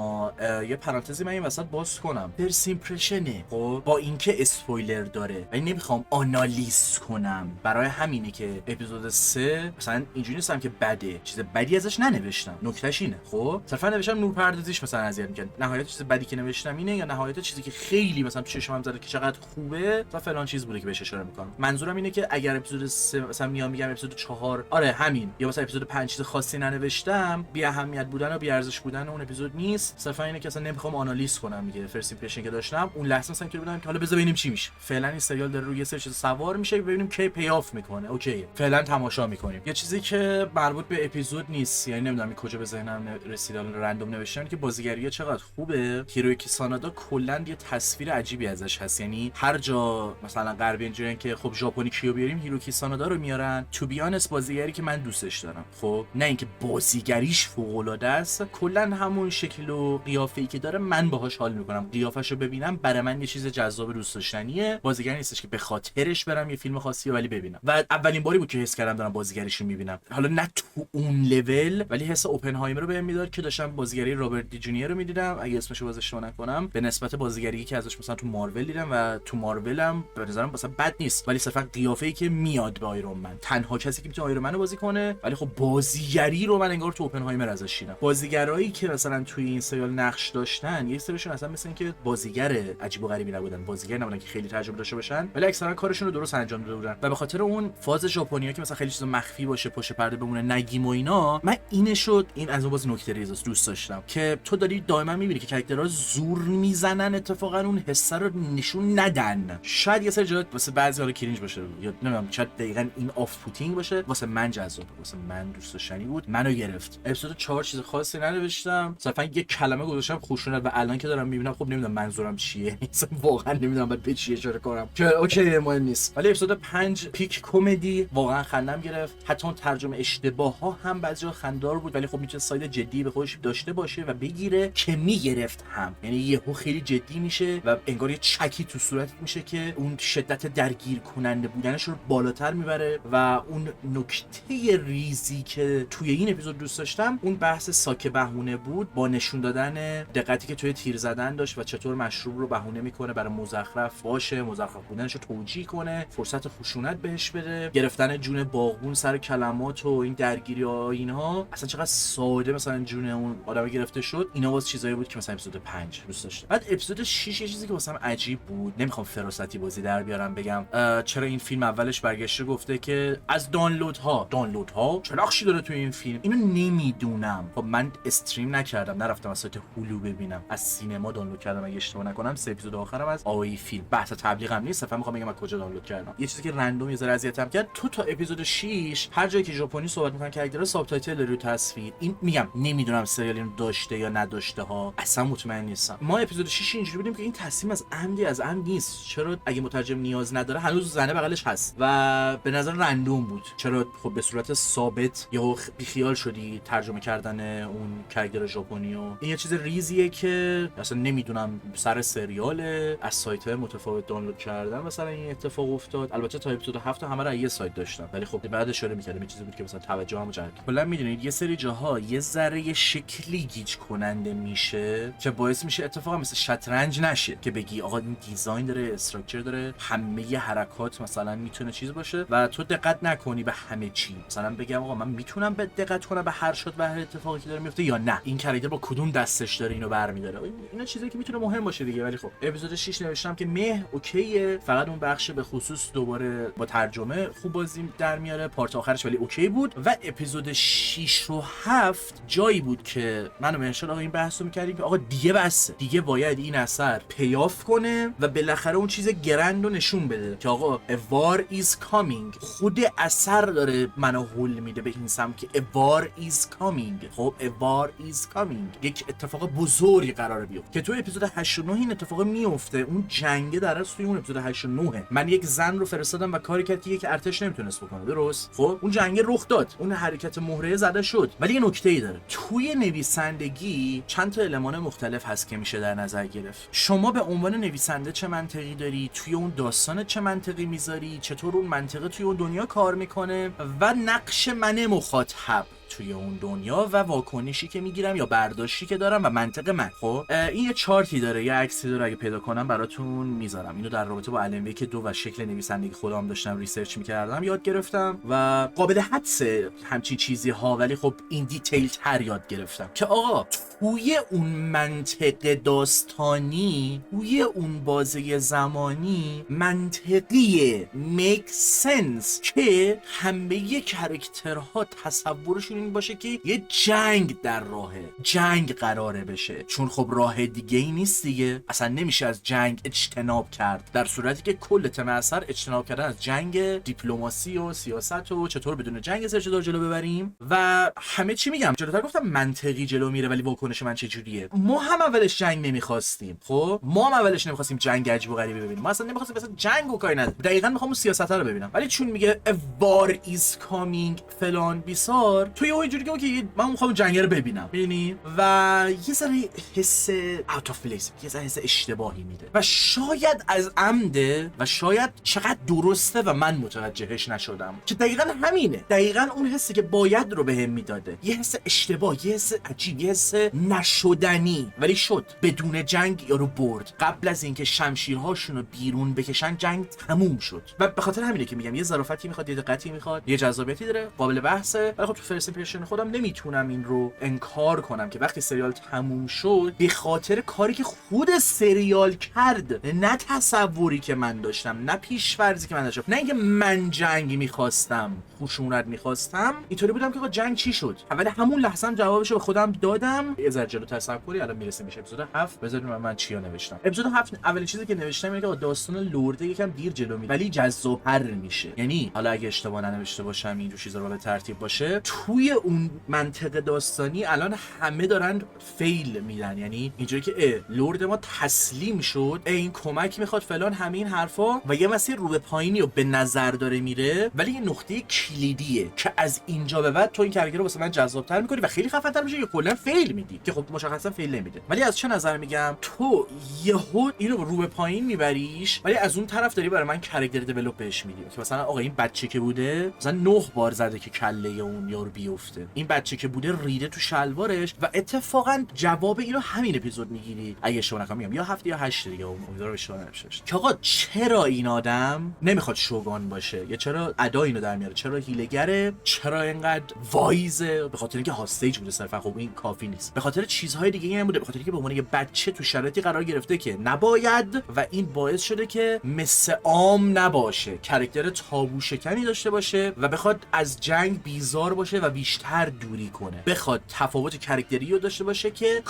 S1: یه پرانتزی من این وسط باز کنم، فرست ایمپرشنه خب، با اینکه اسپویلر داره ولی نمیخوام آنالیز کنم، برای همینه که اپیزود 3 مثلا اینجوری نیستم که بده، چیز بدی ازش ننوشتم، نکتهش اینه خب، صرفا نوشتم نورپردازیش مثلا اذیت میکنه. نهایت چیز بدی که نوشتم اینه، یا نهایت چیزی که خیلی مثلا تو چشمم زده که چقدر خوبه تا فلان چیز بوده که بهش اشاره میکنم. منظورم اینه که اگر اپیزود 3 مثلا میگم اپیزود 4 آره همین، یا مثلا اپیزود 5 چیز خاصی ننوشتم، بی اهمیت بودن و بی ارزش بودن اون اپیزود نیست، صرفا اینه که اصلا نمیخوام آنالیز کنم دیگه. فرست ایمپرشن که داشتم اون لحظه مثلا اینطوری بودم که حالا بذار ببینیم چی میشه. فعلا این سریال داره روی یه سری چیز سوار میشه، ببینیم کی پی آف میکنه. اوکی فعلا تماشا میکنیم. یه چیزی که مربوط به اپیزود نیست، یعنی نمیدونم این کجا به ذهنم رسید الان رندوم نوشتم، که بازیگری چقدر خوبه. هیرویوکی سانادا کلا یه تصویر عجیبی ازش هست، یعنی هر جا مثلا غربی اینجوریه که خب ژاپنی کیو بیاریم هیرویوکی سانادا رو میارن. تو بیانس بازیگری که من دوستش دارم، خب نه اینکه بازیگریش فوق العاده است، کلا همون شکل و قیافه‌ای که داره من باهاش حال میکنم، قیافه‌شو ببینم برای من یه چیز جذاب دوست داشتنیه. بازیگر نیستش که به خاطرش برم یه فیلم خاصی ولی ببینم، و اولین باری بود که حس کردم دارم بازیگریشو میبینم، حالا نه تو اون لول ولی حس اوپنهایمر رو بهم میداد که داشتم بازیگری رابرت دی جونیور رو میدیدم، اگه اسمشو باز اشتباه نکنم، به نسبت بازیگری که ازش مثلا تو مارول دیدم، و تو مارول هم به نظرم مثلا بد نیست، ولی صرفا قیافه‌ای که میاد به آیرون من، تنها کسی که میتونه آیرون منو بازی کنه، ولی خب بازیگری رو من انگار تو اوپنهایمر ازش دیدم. بازیگرایی که مثلا توی این سریال نقش داشتن یه سریشون اصلا مثل اینکه بازیگر عجیب و غریبی نبودن، بازیگر نبودن که خیلی تجربه داشته باشن، ولی اکثرا کارشون رو درست انجام داده بودن، و به خاطر اون فاز ژاپنیا که مثلا خیلی چیزا مخفی باشه پشت پرده بمونه نگیم و اینا، من این از اون باز نکته ریزاست دوست داشتم که تو داری دائما میبینی که کاراکترها زور میزنن اتفاقا اون حس رو نشون ندن. شاید یه سری جا واسه بعضی حالا کرینج باشه یا نمیدونم شاید دقیقاً این آف پوتینگ باشه، واسه من جذاب بود، واسه من دوست داشتنی بود، منو گرفت. اپیزود 4 چیز خاصی ننوشتم، صرفا یه کلمه گذاشتم خشونت و الان که دارم میبینم خب نمیدونم منظورم چیه، مثلا واقعا نمیدونم بعد به چی اشاره کنم که اوکی مهم نیست. ولی اپیزود 5 پیک کمدی واقعا خندم گرفت، حتی اون ترجمه اشتباه‌ها هم بعضی‌ها خنده‌دار بود ولی خب میتونه ساید جدی به خودش داشته باشه و بگیره که میگرفت هم، یعنی یهو خیلی جدی میشه و انگار یه چکی تو صورتت میشه که اون شدت درگیر کننده بودنش رو بالاتر میبره. و اون نکته ریزی که توی این اپیزود دوست داشتم اون بحث ساک بهونه بود، با نشون دادن دقتی که توی تیر زدن داشت و چطور مشروب رو بهونه میکنه برای مزخرف باشه، مزخرف بودنش رو توجیه کنه، فرصت خشونت بهش بده، گرفتن جون باغبون سر کلمات و این درگیری ها اینها اصلا چقدر ساده مثلا جون اون آدم گرفته شد. اینا واسه چیزایی بود که مثلا اپیزود 5 دوست داشتم. بعد اپیزود 6 یه چیزی که واسم عجیب بود، نمیخوام فراستی بازی در بیارم بگم چرا این فیلم اولش برگشته گفته که از دانلودها چه نقشی داره توی این فیلم. اینو نمیدونم، خب من استریم نکردم، نرفتم از سایت هولو ببینم، از سینما دانلود کردم اگه اشتباه نکنم. 3 اپیزود آخرم از آی فیلم، بحث تبلیغم نیست، فقط میخوام بگم از کجا دانلود کردم. یه چیزی که رندوم یه ذره اذیتم کرد، تو تا اپیزود 6 هر جایی که ژاپنی صحبت میکنن کاراکترها ساب تایتل رو تصویر، این میگم نمیدونم سریال اینو داشته یا نداشته ها، اصلا مطمئن نیستم. ما اپیزود 6 اینجوری بودیم که این تصمیم از عمد نیست، چرا اگه مترجم نیاز نداره هنوز زنه بغلش هست و به نظر رندوم بود، چرا خب به صورت ثابت یا بیخیال شدی ترجمه کردن اون کاراکتر ژاپنی. و این یه چیز ریزیه که اصلا نمیدونم سر سریال از سایت‌های متفاوت دانلود کردم مثلا این اتفاق افتاد. البته تا اپیزود 7 همه رو یه سایت داشتم ولی خب بعد اشاره می‌کردم این چیزی بود که مثلا توجهمو جلب کرد. کلا میدونید یه سری جاها یه ذره شکلی گیج کننده میشه که باعث میشه اتفاقا مثل شطرنج نشه که بگی آقا این دیزاین داره، استراکچر داره، همه حرکات مثلا میتونه چیز باشه و تو دقت نکنی به همه چی. مثلا بگم آقا من میتونم به دقت کنم به هر شات و هر اتفاقی که داره میفته یا نه، این کاراکتر با کدوم دستش داره اینو برمی‌داره. اینا چیزایی که میتونه مهم باشه دیگه. ولی خب اپیزود 6 نوشتم که مه اوکیه، فقط اون بخش به خصوص دوباره با ترجمه خوب بازی در میاره، پارت آخرش ولی اوکی بود. و اپیزود 6 و 7 جایی بود که من و مهرشاد آقا این بحثو می‌کردیم که آقا دیگه بس، دیگه باید این اثر پیاف کنه و بالاخره اون چیز گرند رو نشون بده که آقا a war is coming. خود اثر داره منو هول میده به این سمت که a war is coming. خب a war is coming، یک اتفاق بزرگی قراره بیفته که تو اپیزود 8 و 9 این اتفاق میفته. اون جنگ در اصل توی اون اپیزود 8 و 9 من یک زن رو فرستادم و کاری کرد که ارتش نمیتونست بکنه، درست؟ خب اون جنگ رخ داد، اون حرکت مهره زده شد. ولی یه نکته‌ای داره توی نویسندگی، چند تا المان مختلف هست که میشه در نظر گرفت. شما به عنوان نویسنده چه منطقی داری توی اون داستان، چه منطقی میذاری، چطور اون منطقه توی اون دنیا کار میکنه و نقش من مخاطب توی اون دنیا و واکنشی که میگیرم یا برداشتی که دارم و منطق من. خب این یه چارتی داره، یه عکسی داره، اگه پیدا کنم براتون میذارم. اینو در رابطه با الان که 2 و شکل نویسندگی خودم داشتم ریسرچ میکردم یاد گرفتم و قابل حدس همچین چیزی ها، ولی خب این دیتیل تر یاد گرفتم که آقا توی اون منطق داستانی، توی اون بازه زمانی منطقیه، make sense که همه کاراکترها تصورشون این باشه که یه جنگ در راهه، جنگ قراره بشه، چون خب راه دیگه ای نیست دیگه، اصلا نمیشه از جنگ اجتناب کرد، در صورتی که کل تم اثر اجتناب کردن از جنگ، دیپلماسی و سیاست و چطور بدون جنگ سرچه جلو ببریم و همه چی. میگم جلوتر گفتم منطقی جلو میره ولی واکنش من چجوریه. ما هم اولش جنگ نمیخواستیم، خب ما هم اولش نمیخواستیم جنگ عجیب و غریبی ببینیم، ما اصلا نمیخواستیم مثلا جنگ و کاری نداره، دقیقاً میخوام اون سیاست رو ببینم. ولی چون میگه a war is coming فلان بیسار، توی اونجوری که من میخوام جنگ رو ببینم، ببینی، و یه ذره حس out of place، یه ذره حس اشتباهی میده و شاید از عمده و شاید چقدر درسته و من متوجهش نشدم که دقیقاً همینه، دقیقاً اون حسی که باید رو بهم میداده، یه حس اشتباه، یه حس عجیب، یه حس نشدنی. ولی شد بدون جنگ یارو برد، قبل از اینکه شمشیرهاشون رو بیرون بکشن جنگ تموم شد و به خاطر همینه که میگم یه ظرافتی میخواد، یه دقتی میخواد، یه جذابیتی داره، قابل بحثه. ولی خب تو فرست ایمپرشن خودم نمیتونم این رو انکار کنم که وقتی سریال تموم شد به خاطر کاری که خود سریال کرد، نه تصوری که من داشتم، نه پیش‌فرضی که من داشتم، نه اینکه من جنگ میخواستم، خشونت میخواستم، اینطوری بودم که آقا جنگ چی شد. اول همون لحظه هم جوابشو به خودم دادم. یه ذره جلو تصوری الان میرسیم به اپیزود 7. بذارید من چیا نوشتم. اپیزود 7 اولین چیزی که نوشتم اینه که داستان لرد یکم دیر جلو میره ولی جذاب‌تر میشه. یعنی حالا اگه اشتباه ننوشته باشم این چیزا رو به ترتیب باشه، توی اون منطقه داستانی الان همه دارن فیل میدن. یعنی اینجوری که لرد ما تسلیم شد، این کمک میخواد فلان، همین حرفا، و یه مسیر رو به پایینی رو به نظر داره میره، ولی یه نقطه کلیدیه که از اینجا به بعد تو این کاراکتر رو واسه من جذاب‌تر می‌کنی و خیلی خفن‌تر میشه، یا کلا فیل میدی که خب مشخصا فیل نمیده. ولی از چه نظر میگم، تو یهو اینو رو به پایین میبریش ولی از اون طرف داری برای من کاراکتر دیولپ بهش میدی که مثلا آقا این بچه که بوده مثلا 9 بار زده که کله اون یارو بیفته، این بچه که بوده ریده تو شلوارش، و اتفاقا جواب اینو همین اپیزود میگیری اگه اشتباه نکنم، میگم یا 7 یا 8 دیگه، امیدوارم اشتباه نشه که آقا چرا این آدم نمیخواد شوگان باشه، یا چرا ادا اینو در میاره، چرا هیلگره، چرا اینقدر وایزه، به خاطر اینکه هاستیج بوده صرفا. خب این کافی نیست، به خاطر چیزهای دیگه هم بوده، به خاطر اینکه به عنوان یه بچه تو شرایطی قرار گرفته که نباید، و این باعث شده که مثل عام نباشه، کاراکتر تابو شکنی داشته باشه و بخواد از جنگ بیزار باشه و بیشتر دوری کنه، بخواد تفاوت کاراکتری رو داشته باشه که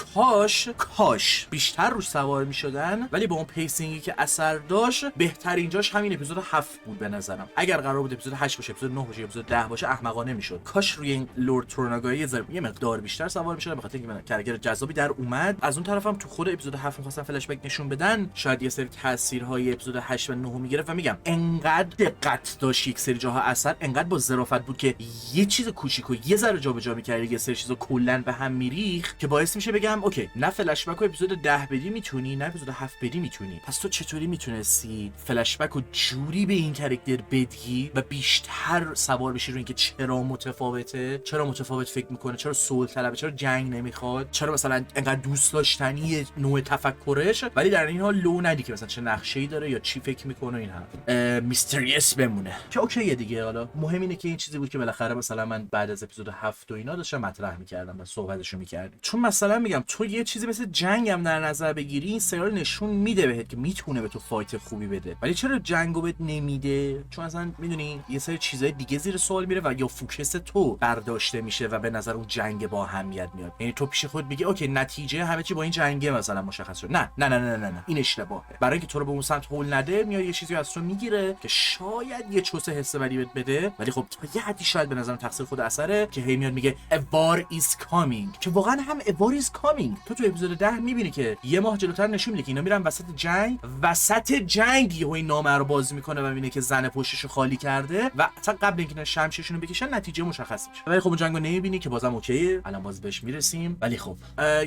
S1: کاش بیشتر روش سوار میشدن. ولی با اون پیسینگی که اثر داشت، بهترین جاش همین اپیزود 7 بود به نظرم. اگر قرار بود اپیزود 8 باشه، اپیزود 9 باشه، اپیزود 10 باشه، احمقانه میشد. کاش روی این لورد تورناگای یه مقدار بیشتر سوار میشدن، به خاطر اینکه من کاراکتر جذابی در اومد. از اون طرفم تو خود اپیزود 7 می‌خواستن فلش بک نشون بدن، شاید یه سری تاثیرهای اپیزود 8 و 9 میگرفت، و میگم انقدر دقت داشت یک سری جاها اثر، انقدر با ظرافت بود که یه چیز کوچیکو یه ذره جابجا می‌کردی، یه سری چیزا کلاً به هم میریخت که باعث میشه بگم اوکی، نه فلش بک رو اپیزود 10 بدی میتونی، نه اپیزود 7 بدی میتونی. پس تو چطوری میتونستی فلش بک رو جوری به این کاراکتر بدی و بیشتر سوار بشی روی اینکه چرا متفاوته، چرا متفاوت فکر میکنه، چرا صلح طلبه، چرا جنگ نمیخواد، چرا مثلا انقدر دوست داشتنی نوع تفکرش، ولی در این حال لو ندی که مثلا چه نقشه‌ای داره یا چی فکر میکنه. این حرف میستریس بمونه که اوکیه دیگه. حالا مهم اینه که این چیزی بود که بالاخره مثلا من بعد از اپیزود 7 و اینا داشتم مطرح میکردم و صحبتشو میکردم، چون مثلا میگم تو یه چیزی مثل جنگ هم در نظر بگیری، این سریال نشون میده بهت که میتونه به تو فایت خوبی بده، ولی چرا جنگو بهت نمیده؟ چون اصلا میدونی یه سری چیزای دیگه زیر سوال میره و یا فوکس تو برداشته میشه و به نظر اون جنگ با اهمیت میاد. یعنی تو پیش خود میگی اوکی نتیجه همه چی با این جنگه مثلا مشخص شد. نه نه نه نه نه, نه. این اشتباهه. برای اینکه تو رو به اون سمت هول نده، میاد یه چیزی از تو میگیره که شاید یه چوسه حس بدی بهت بده، ولی خب تا یه حدی شاید به نظرم تقصیر خود اثره که هی میاد میگه a war is coming، که واقعا هم a war is coming. تو اپیزود 10 میبینی که یه ماه جلوتر نشون میده که اینا میرن وسط جنگ یهو این نامه رو باز میکنه و میبینه که زن پشتشو خالی کرده و اصلا قبل اینکه شمشیرشون رو بکشن نتیجه مشخص میشه. ولی خب اون جنگو نمیبینی که بازم اوکیه، الان باز بهش میرسیم. ولی خب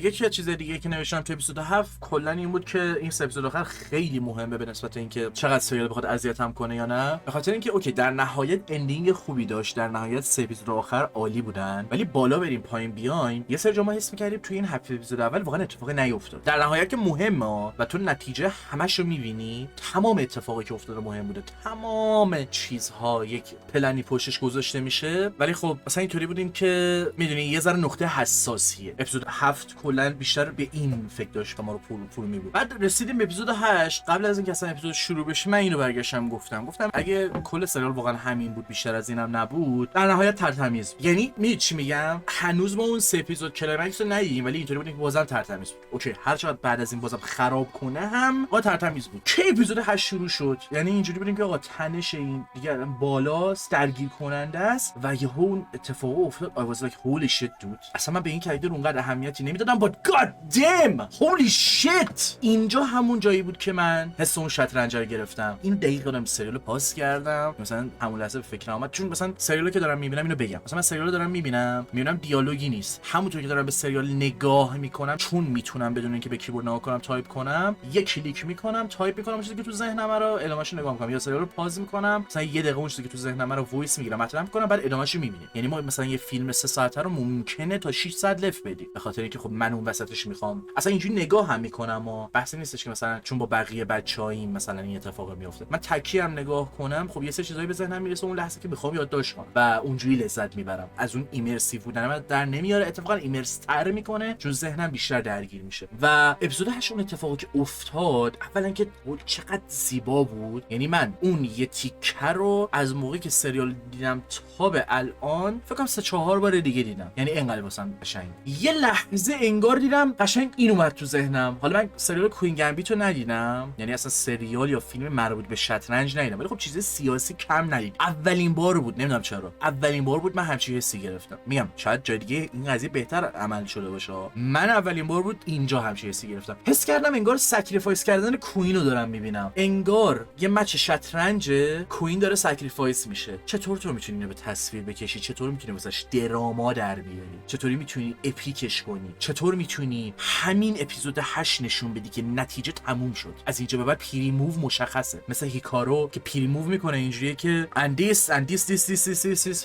S1: یکی از چیزای دیگه که نوشتم تو اپیزود 7 کلا این بود که این سه اپیزود آخر خیلی مهمه به نسبت اینکه چقدر سریال بخواد اذیتم کنه یا نه، به خاطر اینکه اوکی در نهایت اندینگ خوبی داشت، در نهایت سه اپیزود آخر عالی بودن، ولی بالا بریم پایین بیایم یه سری جا ما حس می‌کردیم توی این هفت اپیزود اول واقعا اتفاقی نیفتاد. در نهایت که مهمه و تو نتیجه همش رو می‌بینی، تمام اتفاقی که افتاده مهم بوده، تمام چیزها یک پلنی پشتش گذاشته میشه، ولی خب مثلا اینطوری بودیم که میدونی یه ذره نقطه حساسیه. اپیزود 7 کلا بیشتر به این فکر داشت که ما رو فرو میبرد. بعد رسیدیم به اپیزود 8. قبل از اینکه اصلا اپیزود شروع بشه من اینو برگشتم گفتم اگه کل سریال واقعا همین بود، بیشتر از اینم نبود، در نهایت ترتمیز. یعنی میدونی چی میگم، هنوز ما اون سه اپیزود کلایمکس رو ندیدیم، ولی اینطوری بود که بازم ترتمیز بود. اوکی هر چقدر بعد از این بازم خراب کنه هم با ترتمیز بود. که اپیزود 8 شروع شد، یعنی اینجوری بودیم که آقا تنش این دیگه بالاست، درگیر کننده است و یهو اون اتفاق افتاد. I was like holy shit dude. اصلا من به این کاراکتر اونقدر اهمیتی نمیدادم، but god damn holy shit. اینجا همون جایی بود که من حس اون شطرنج رو گرفتم. این دقیقاً دارم سریال پاس کردم، مثلا همون لحظه به فکر اومد، چون مثلا سریالی که دارم میبینم اینو بگم، مثلا من سریال دارم میبینم دیالوگی نیست، همونطور که دارم به سریال نگاه میکنم، چون میتونم بدون اینکه به کیبورد نگاه کنم تایپ کنم، یک کلیک میکنم تایپ میکنم چیزی که تو ذهنم رو ادامهش نگاه میکنم، یا سریال رو پاز میکنم مثلا یه دقیقه اون چیزی که تو ذهنم رو وایس میگیرم مطرح میکنم، بعد ادامهش میبینیم. یعنی ما مثلا یه فیلم 3 ساعته رو ممکنه تا 6 ساعت لف بدیم، به خاطر اینکه خب من اون وسطش میخوام اصلا اینجوری نگاه هم میکنم و بحثی نیستش که مثلا چون با بقیه بچه‌هایی مثلا این اتفاق میفته من تکی هم نگاه کنم، خب یه سری چیزایی به ذهنم میرسه اون لحظه که میخوام یادداشت کنم و اونجوری لذت میبرم. نمیکنم، از اون ایمرسیو بودن در نمیاره، اتفاقا ایمرس تر میکنه چون ذهنم بیشتر درگیر میشه. و اپیزود 8 اون اتفاقی که افتاد، اولا که چقدر زیبا بود، یعنی من اون یه تیکه رو از موقعی که سریال دیدم تا به الان فکر کنم 3-4 بار دیگه دیدم، یعنی انقدر واسم قشنگ. یه لحظه انگار دیدم قشنگ این اومد تو ذهنم. حالا من سریال کوین گمبیت رو ندیدم، یعنی اصلا سریال یا فیلم مربوط به شطرنج ندیدم، ولی خب چیز سیاسی کم ندید. اولین بار بود، نمیدونم چرا اولین بار بود من همچین حسی گرفتم. میگم شاید جای دیگه این قضیه بهتر عمل شده باشه، من اولین بار بود اینجا همچین حسی گرفتم. حس کردم انگار سکریفایس کردن کوین رو دارم میبینم، انگار یه مچ شطرنج کوین داره سکریفایس میشه. چطور تو میتونی اینو به تصویر بکشی؟ چطور میتونی واسش دراما در بیاری؟ چطوری میتونی اپیکش کنی؟ چطور میتونی همین اپیزود 8 نشون بدی که نتیجه تموم شد، از اینجا به بعد پیری موو مشخصه، مثل هیکارو که پیری موو میکنه اینجوریه که اندیس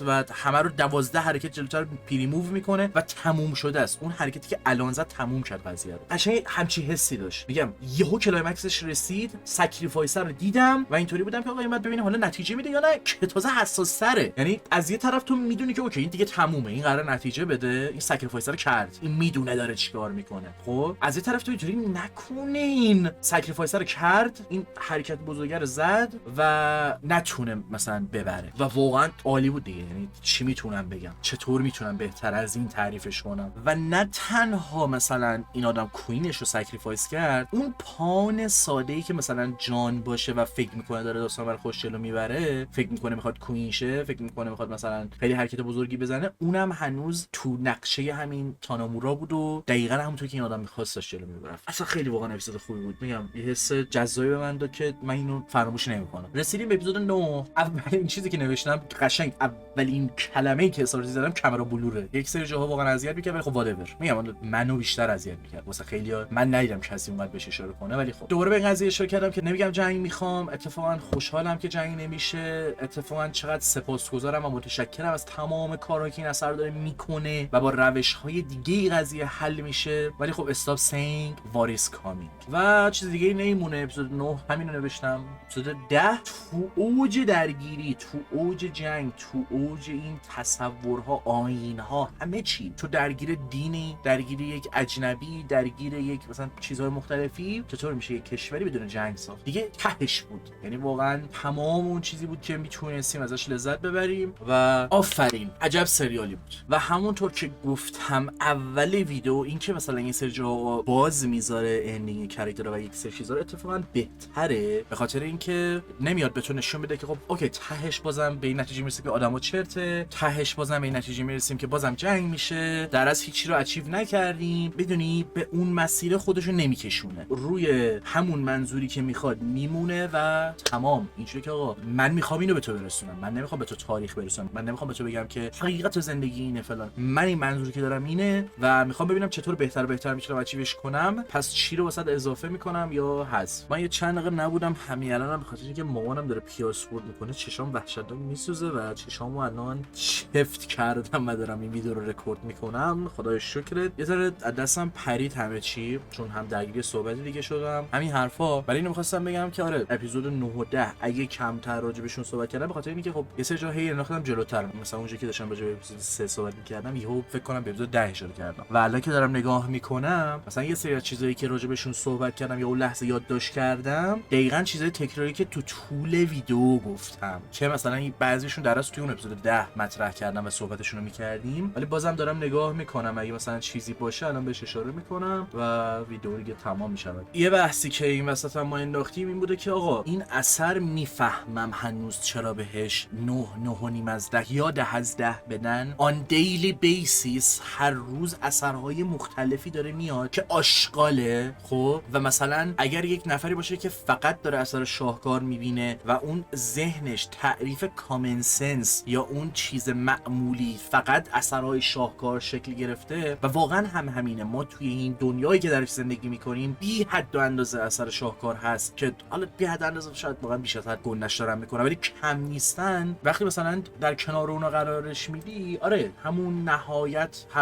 S1: و همه رو 12 حرکت جلوتر پیری موو میکنه و تموم شده است. اون حرکتی که الان زد تموم کرد قضیه رو. قشنگ همچی حسی داشت. میگم یهو کلایمکسش رسید، سکریفایس رو دیدم و اینطوری بودم که آقا این بعد ببینیم حالا نتیجه میده یا نه، که تازه حساس تره. یعنی از یه طرف تو میدونی که اوکی این دیگه تمومه، این قرار نتیجه بده، این سکریفایس رو کرد، این میدونه داره چیکار میکنه. خب از یه طرف تو اینطوری نکنه این سکریفایس رو کرد، این حرکت بزرگه رو زد و نتونه مثلا ببره و واقعا عالی بود دیگه. یعنی چی میتونم بگم، چطور میتونم بهتر از این تعریفش کنم؟ و نه تنها مثلا این آدم کوینش رو سکریفایس کرد، اون پان ساده‌ای که مثلا جان باشه و فکر میکنه داره داستان برای خوش جلو میبره، فکر میکنه میخواد کوین شه، فکر میکنه میخواد مثلا خیلی حرکت بزرگی بزنه، اونم هنوز تو نقشه همین تانامورا بود و دقیقاً همونطور که این آدم میخواستش جلو میبره. اصلا خیلی واقعا اپیزود خوبی بود. میگم یه حس جذابی به من داد که من اینو فراموش نمیکنم. رسیدیم به اپیزود 9. اولین چیزی که نوشتم قشنگ اولین کلمه‌ای که اصلا زدم کامرا بلوره. یک سری جاها واقعا اذیت می‌کرد ولی خب وادور. میگم منو بیشتر اذیت می‌کرد. واسه خیلی‌ها من ندیدم کسی اونقدر بهش اشاره کنه، ولی خب دوباره به این قضیه اشاره کردم که نمیگم جنگ میخوام، اتفاقا خوشحالم که جنگ نمیشه، اتفاقا چقدر سپاسگزارم و متشکرم از تمام کارهایی که این اثر داره میکنه و با روش‌های دیگه قضیه حل میشه، ولی خب استاپ سینگ واریس کامینگ و چیز دیگه نمیمونه. اپیزود 9 همینو نوشتم. اپیزود 10 تو اوج درگیری، تو اوج جنگ، تو اوج این تصورها، آیین‌ها، همه چی، تو درگیر دینی، درگیر یک اجنبی، درگیر یک مثلا چیزهای مختلفی، چطور میشه یک کشوری بدون جنگ ساخت دیگه؟ تهش بود. یعنی واقعا تمام اون چیزی بود که میتونستیم ازش لذت ببریم و آفرین عجب سریالی بود. و همونطور که گفتم اول ویدیو، این که مثلا این سری جا باز میذاره اندینگ کاراکتر و یک سری چیزا اتفاقا بهتره، به خاطر اینکه نمیاد به تو نشون بده که خب اوکی تهش بازم به این نتیجه میرسیم که آدمو چرته، تهش بازم به این نتیجه میرسیم که بازم جنگ میشه، در از هیچی رو اچیو نکردیم. بدونی به اون مسیر خودشو نمیکشونه، روی همون منظوری که میخواد میمونه و تمام. اینجوری که آقا من میخوام اینو به تو برسونم، من نمیخوام به تو تاریخ برسونم، من نمیخوام به تو بگم که حقیقت زندگی اینه فلان، من این منظوری که دارم اینه و میخوام ببینم چطور بهتر میتونم اچیوش کنم، پس چی رو واسط اضافه میکنم یا حذف. من یه چند دقیقه نبودم همین الانم، به خاطر اینکه مامانم داره پیاز خورد میکنه، چشام وحشتناک میسوزه و چشامو الان چفت کردم و دارم این ویدیو رو رکورد میکنم. خدای شکرت یه ذره از دستم پرید همه چی، چون هم درگیر صحبت دیگه شدم همین حرفا. ولی اینو می‌خواستم بگم که آره اپیزود 9 و 10 اگه کمتر راجع بهشون صحبت کردم، به خاطر اینکه خب یه سری جا هی انداختم جلوتر، مثلا اونجایی که داشتم راجع به اپیزود 3 صحبت می‌کردم یهو فکر کنم به اپیزود 10 اشاره کردم و الان که دارم نگاه میکنم مثلا یه سری از چیزایی که راجع بهشون صحبت کردم یا اون لحظه یادداشت کردم دقیقاً چیزای تکراری که تو طول ویدیو گفتم که مثلا بعضیشون درست توی اون اپیزود 10 مطرح کردم و صحبتشون رو می‌کردیم، ولی بازم دارم نگاه میکنم اگه مثلا چیزی باشه الان بهش اشاره میکنم و ویدیو دیگه تمام میشه. یه بحثی که این وسط ما انداختیم این بوده که آقا این اثر میفهمم هنوز چرا بهش 9.5 از 10 یا 10 از 10 بدن. آن دیلی بیسیس هر روز اثرهای مختلفی داره میاد که آشغاله. خب و مثلا اگر یک نفری باشه که فقط داره اثر شاهکار میبینه و اون ذهنش تعریف کامن سنس یا اون چیز معمولی فقط اثرهای شاهکار شکل گرفته و واقعا همینه، ما توی این دنیایی که درش زندگی میکنیم بی حد و اندازه اثر شاهکار هست که حالا بی حد اندازه شاید واقعا بیش از حد گندش دارن میکنن ولی کم نیستن. وقتی مثلا در کنار اونا قرارش میدی آره همون نهایت 7.5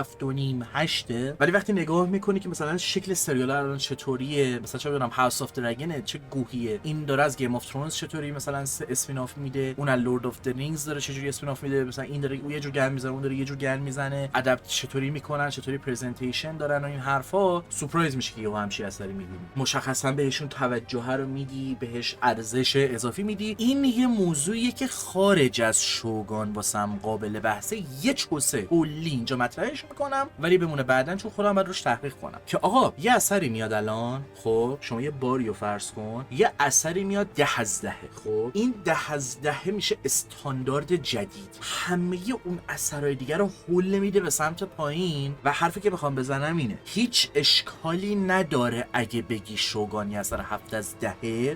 S1: 8، ولی وقتی نگاه میکنی که مثلا شکل سریال الان چطوریه، مثلا چه میدونم هاوس آف درگن چه گوهیه، این داره از گیم آف ترونز چطوری مثلا اسپین آف میده، اون از لورد آف د رینگز داره چجوری اسپین اسپیناف میده، مثلا این داره یه جور گند میزنه، اون داره یه جور گند میزنه، ادپت چطوری میکنن، چطوری پرزنتیشن دارن و این حرفا، سورپرایز میشه که یهو همچین اثری میبینی. مشخصا بهشون توجه رو میدی، بهش ارزش اضافی میدی. این یه موضوعیه که خارج از شوگان واسم قابل بحثه. یه چوسه کلی اینجا مطرحش میکنم ولی بمونه بعدن، چون خودم بعد روش تحقیق کنم که آقا یه اثری میاد الان، خب شما یه باریو فرض کن، یه اثری میاد 10 از 10، خب این 10 از 10 میشه استاندارد جدید، همه اون اثرهای دیگه رو هول میده به سمت پایین. و حرفی که بخوام بزنم اینه، هیچ اشکالی نداره اگه بگی شوگانی اثر 7 از 10،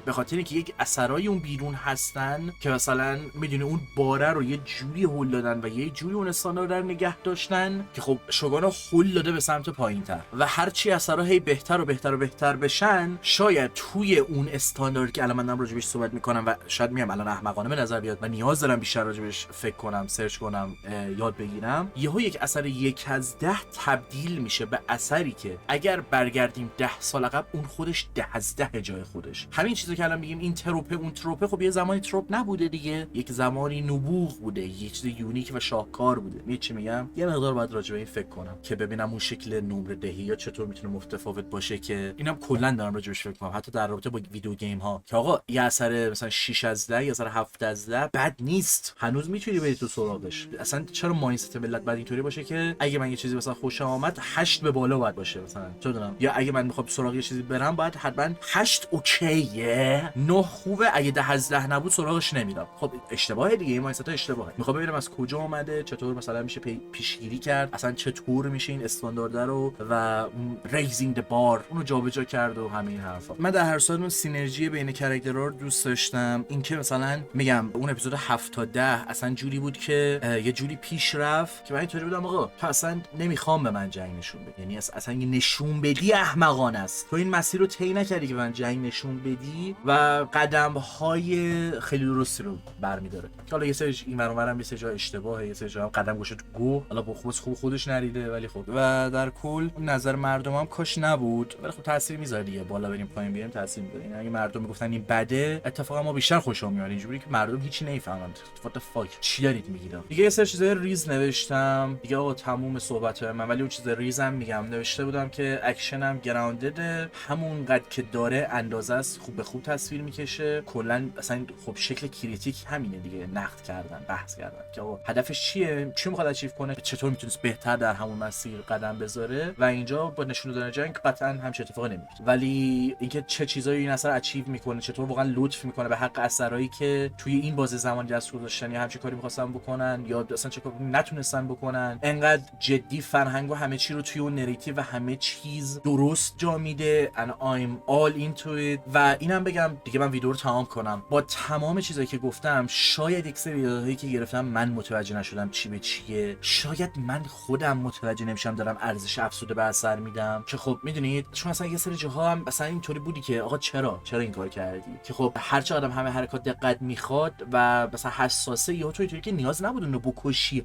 S1: به خاطر اینکه یک اثرای اون بیرون هستن که مثلا میدونی اون باره رو یه جوری هول دادن و یه جوری اون استاندارد رو نگه داشتن که خب شوگان رو هول داده به سمت پایین‌تر. و هرچی اثرها هی بهتر و بهتر و بهتر بشن، شاید توی اون استاندارد که الان من دارم راجبش صحبت میکنم و شاید میام الان احمقانه به نظر بیاد و نیاز دارم بیشتر راجبش فکر کنم، سرچ کنم، یاد بگیرم، یهو یک اثر 1 از 10 تبدیل میشه به اثری که اگر برگردیم 10 سال عقب اون خودش 10 از 10 جای خودش. همین چیزی که الان میگیم این تروپه اون تروپه، خب یه زمانی تروپ نبوده دیگه، یک زمانی نبوغ بوده، یه چیز یونیک و شاهکار بوده. میگی چی میگم؟ یه مقدار باید راجع به این فکر کنم که ببینم اون شکل نمره دهی یا چطور میتونه متفاوت باشه، که اینم کلا دارم راجعش فکر کنم، حتی در رابطه با ویدیو گیم ها، که آقا یه اثر مثلا 6 از 10 یا اثر 7 از 10 بد نیست، هنوز میتونی بری تو سراغش. اصلا چرا مایندست ملت بعد اینطوری باشه که اگه من یه چیزی مثلا خوشم اومد 8 به بالا باید باشه مثلا، چه دونم، یا اگه من میخوام سراغ یه چیزی برم باید حتما 8 اوکیه، 9 خوبه، اگه 10 از 10 نبود سراغش نمیرم. خب اشتباهه دیگه، این مایندست اشتباهه. میخوام ببینم از کجا اومده، چطور مثلا میشه پیشگیری کرد، اصلا چطور میشه این استاندارد رو و ریزینگ د بار اونو جابجا کرد و همین حرفا. من در هر صورت اون سینرژی بین کاراکترها رو دوست داشتم. اینکه مثلا میگم اون اپیزود 7 تا 10 اصلا جوری بود که یه جوری پیش رفت که من اینطوری بودم آقا تو اصلا نمیخوام به من جنگ نشون بدی، یعنی اصلا نشون بدی احمقانه است، تو این مسیر رو طی نکردی که من جنگ نشون بدی و قدم های خیلی درستی رو برمی‌داره. که حالا یه سری این اونورم یه سری جا اشتباهه، یه سری جا قدم گوشه تو گو، حالا با خوب خودش نریده، ولی خب و در کل نظر مردم هم کاش نبود، ولی خب تاثیر میذاره دیگه، بالا بریم پایین بیاریم تاثیر میذاره. یعنی اگه مردم میگفتن این بده، اتفاقا ما بیشتر خوشم میاد، اینجوری که مردم هیچی نمیفهمن what the fuck چی دارید میگید. دیگه یه سری چیزای ریز نوشتم دیگه آقا، تموم صحبت‌های من، ولی اون چیز ریزم میگم نوشته بودم که اکشنم گراوندد، همون قد که داره اندازه است، خوب به خوب تصویر میکشه، کلا اصلا خب شکل کریتیک همینه دیگه، نقد کردن، بحث کردن که آقا هدفش چیه، چی میخواد اچیو کنه، چطور میتونست بهتر در همون مسیر قدم بذاره. و اینجا با نشون دادن جنگ قطعا همچین اتفاقی نمیفته، ولی اینکه چه چیزایی این اثر اچیو میکنه، چطور واقعا لطف میکنه به حق اثرایی که توی این بازه زمانی دست گذاشتن یا همچین کاری می‌خواستن بکنن یا اصلا چه کاری نتونستن بکنن، انقدر جدی فرهنگ و همه چی رو توی اون نریتیو و همه چیز درست جا میده and I'm all into it. و اینم بگم دیگه من ویدیو رو تمام کنم، با تمام چیزایی که گفتم شاید یک سری ایده‌هایی که گرفتم من متوجه نشدم چی به چیه، شاید من خودم متوجه نمیشم دارم ارزش افزوده به اثر میدم، که خب میدونید چون مثلا یه سری جاها هم مثلا اینطوری بودی که آقا چرا این کار کردی، که خب هر چه آدم همه حرکات دقت میخواد و مثلا حساسه، یا تو اینطوری که نیاز نبود اونو بکشی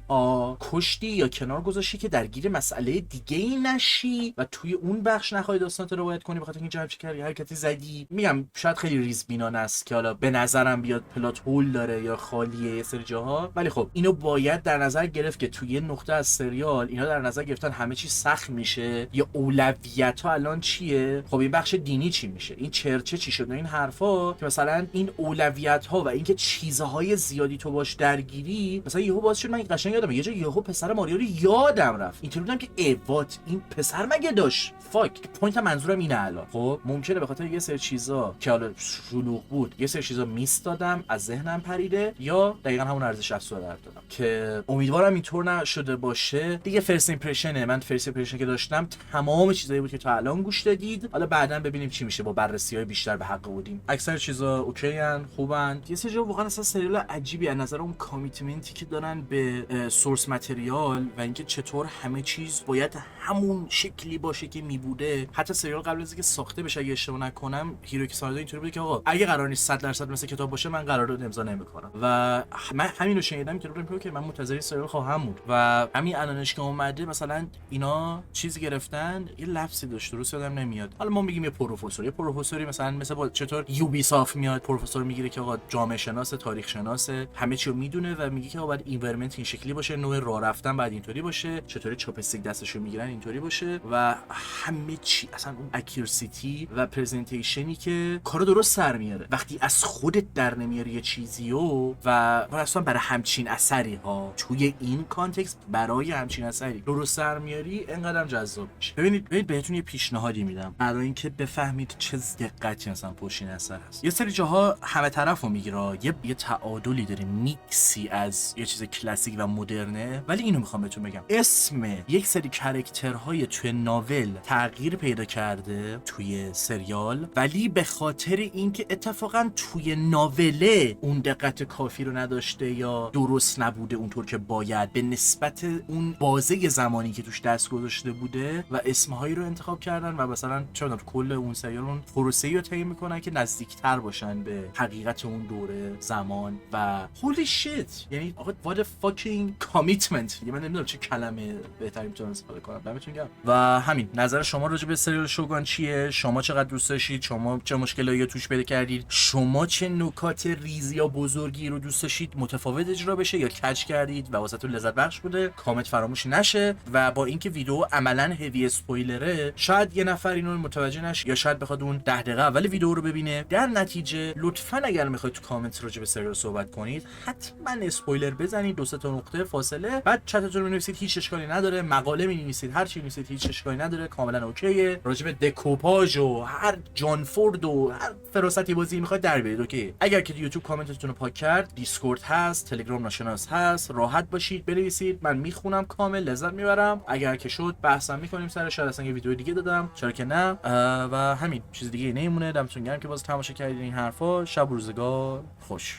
S1: کشتی یا کنار گذاشتی که درگیر مسئله دیگه ای نشی و توی اون بخش نخوای داستانت رو روایت کنی بخاطر اینکه چه کاری حرکتی زدی. میگم شاید خیلی ریزبینانه است که حالا به نظرم بیاد پلات هول داره یا خالیه یه سری جاها، ولی خب اینو باید در نظر گرفت که توی نقطه از سریال اینا در نظر گرفتن همه چی سخت میشه یا اولویت‌ها الان چیه، خب این بخش دینی چی میشه، این چرچه چی شد، این حرفا که مثلا این اولویت‌ها و اینکه چیزهای زیادی تو باش درگیری، مثلا یهو باعث شد من قشنگ یادم یه جا یهو پسر ماریو رو یادم رفت، اینطوری بودم که ایوات این پسر مگه داشت فاک. پوینت منظورم اینه الان خب ممکنه به خاطر یه سری چیزا که حالا شلوغ بود یه سری چیزا میس دادم، از ذهنم پریده، یا دقیقاً همون ارزش افزوده رو دادم که امیدوارم اینطور نشده باشه دیگه. فرست ایمپرشنه من، فرست ایمپرشن که داشتم تمام چیزایی بود که تا الان گوش دادید، حالا بعداً ببینیم چی میشه با بررسی‌های بیشتر به حق بودیم. اکثر چیزا اوکی ان، خوبن. یه سری جا واقعا اصلا سریال عجیبی از نظر اون کامیتمنتی که دارن به سورس متریال و اینکه چطور همه چیز باید همون شکلی باشه که میبوده. حتی سریال قبل از اینکه ساخته بشه اگه اشتباه نکنم هیروکی سانادا اینطوری بود که آقا اگه قرار نیست 100% مثل کتاب باشه من قرارداد امضا نمیکنم و من همین رو شنیدم که گفتم که من منتظر سریال خواهم بود و همین الانش که اومده مثلا اینا چیزی گرفتن یه لفظی داشت درست یادم نمیاد، حالا ما میگیم یه پروفسوری مثلا مثل با چطور یوبی سافت میاد پروفسور میگیره که آقا جامعه شناس تاریخ شناسه همه چی رو میدونه و میگه که آقا باید اینورمنت این شکلی باشه، نوع راه رفتن بعد اینطوری باشه، چطوری چاپستیک دستشو میگیرن اینطوری باشه و همه چی اصلا اون اکورسیتی و پرزنتیشنی که کارو درست سر میاره. وقتی از خودت در نمیاری یه چیزیو و اصلا برای همچین اثری ها توی این کانتکست برای همچین اثری درست سر میاری اینقدرم جذاب میشه. ببینید بهتون یه پیشنهادی میدم برای اینکه بفهمید چه دقتی مثلا پشت این اثر هست. یه سری جاها همه طرفو میگیره، یه تعادلی داره، میکسی از یه چیز کلاسیک و مدرنه، ولی اینو میخوام بهتون بگم اسم یک سری کاراکترهای توی ناول تغییر پیدا کرده توی سریال، ولی به خاطر اینکه اتفاقا توی ناوله اون دقت کافی رو نداشته یا درست نبوده اونطور که باید به نسبت اون بازه زمانی که توش دست گذاشته بوده و اسمهایی رو انتخاب کردن و مثلا چون کل اون سریال اون پروسه‌ای رو طی میکنن که نزدیکتر باشن به حقیقت اون دوره زمان و holy shit یعنی آقا what a fucking commitment. من نمیدونم چه کلمه بهتری میتونم استفاده کنم. دمتون گرم. و همین نظر شما راجع به سریال شوگان چیه؟ شما چقدر دوست داشتید؟ شما چه مشکلایی توش پیدا کردید؟ شما چه نکات ریزی یا بزرگی رو دوست داشتید متفاوت اجرا بشه یا کج کردید و واسهتون لذت بخش بوده؟ کامنت فراموش نشه و با اینکه ویدیو عملاً هوی اسپویلره شاید یه نفر اینو متوجه نشه یا شاید بخواد اون 10 دقیقه اول ویدیو رو ببینه. در نتیجه لطفاً اگر میخواید تو کامنت راجع به سریال صحبت کنید حتما اسپویلر بزنید، 2 تا نقطه فاصله، بعد چتتون رو بنویسید، هیچ اشکالی نداره، مقاله می‌نویسید، هر چی می‌نویسید هیچ اشکالی نداره، کاملا اوکیه. راجع به دکوپاژ و هر جان فورد و هر فراستی بازی می‌خواید در بیارید اوکی. اگر که یوتیوب کامنتتون رو پاک کرد، دیسکورد هست، تلگرام ناشناس هست، راحت باشید بنویسید، من میخونم کامل لذت میبرم. اگر که شد بحثم می‌کنیم سر شاید اصلا یه ویدیو دیگه دادم، چرا که نه. و همین چیز دیگه نمیمونه. دمتون گرم که باز تماشا کردین این حرفا. شب و روزگار خوش.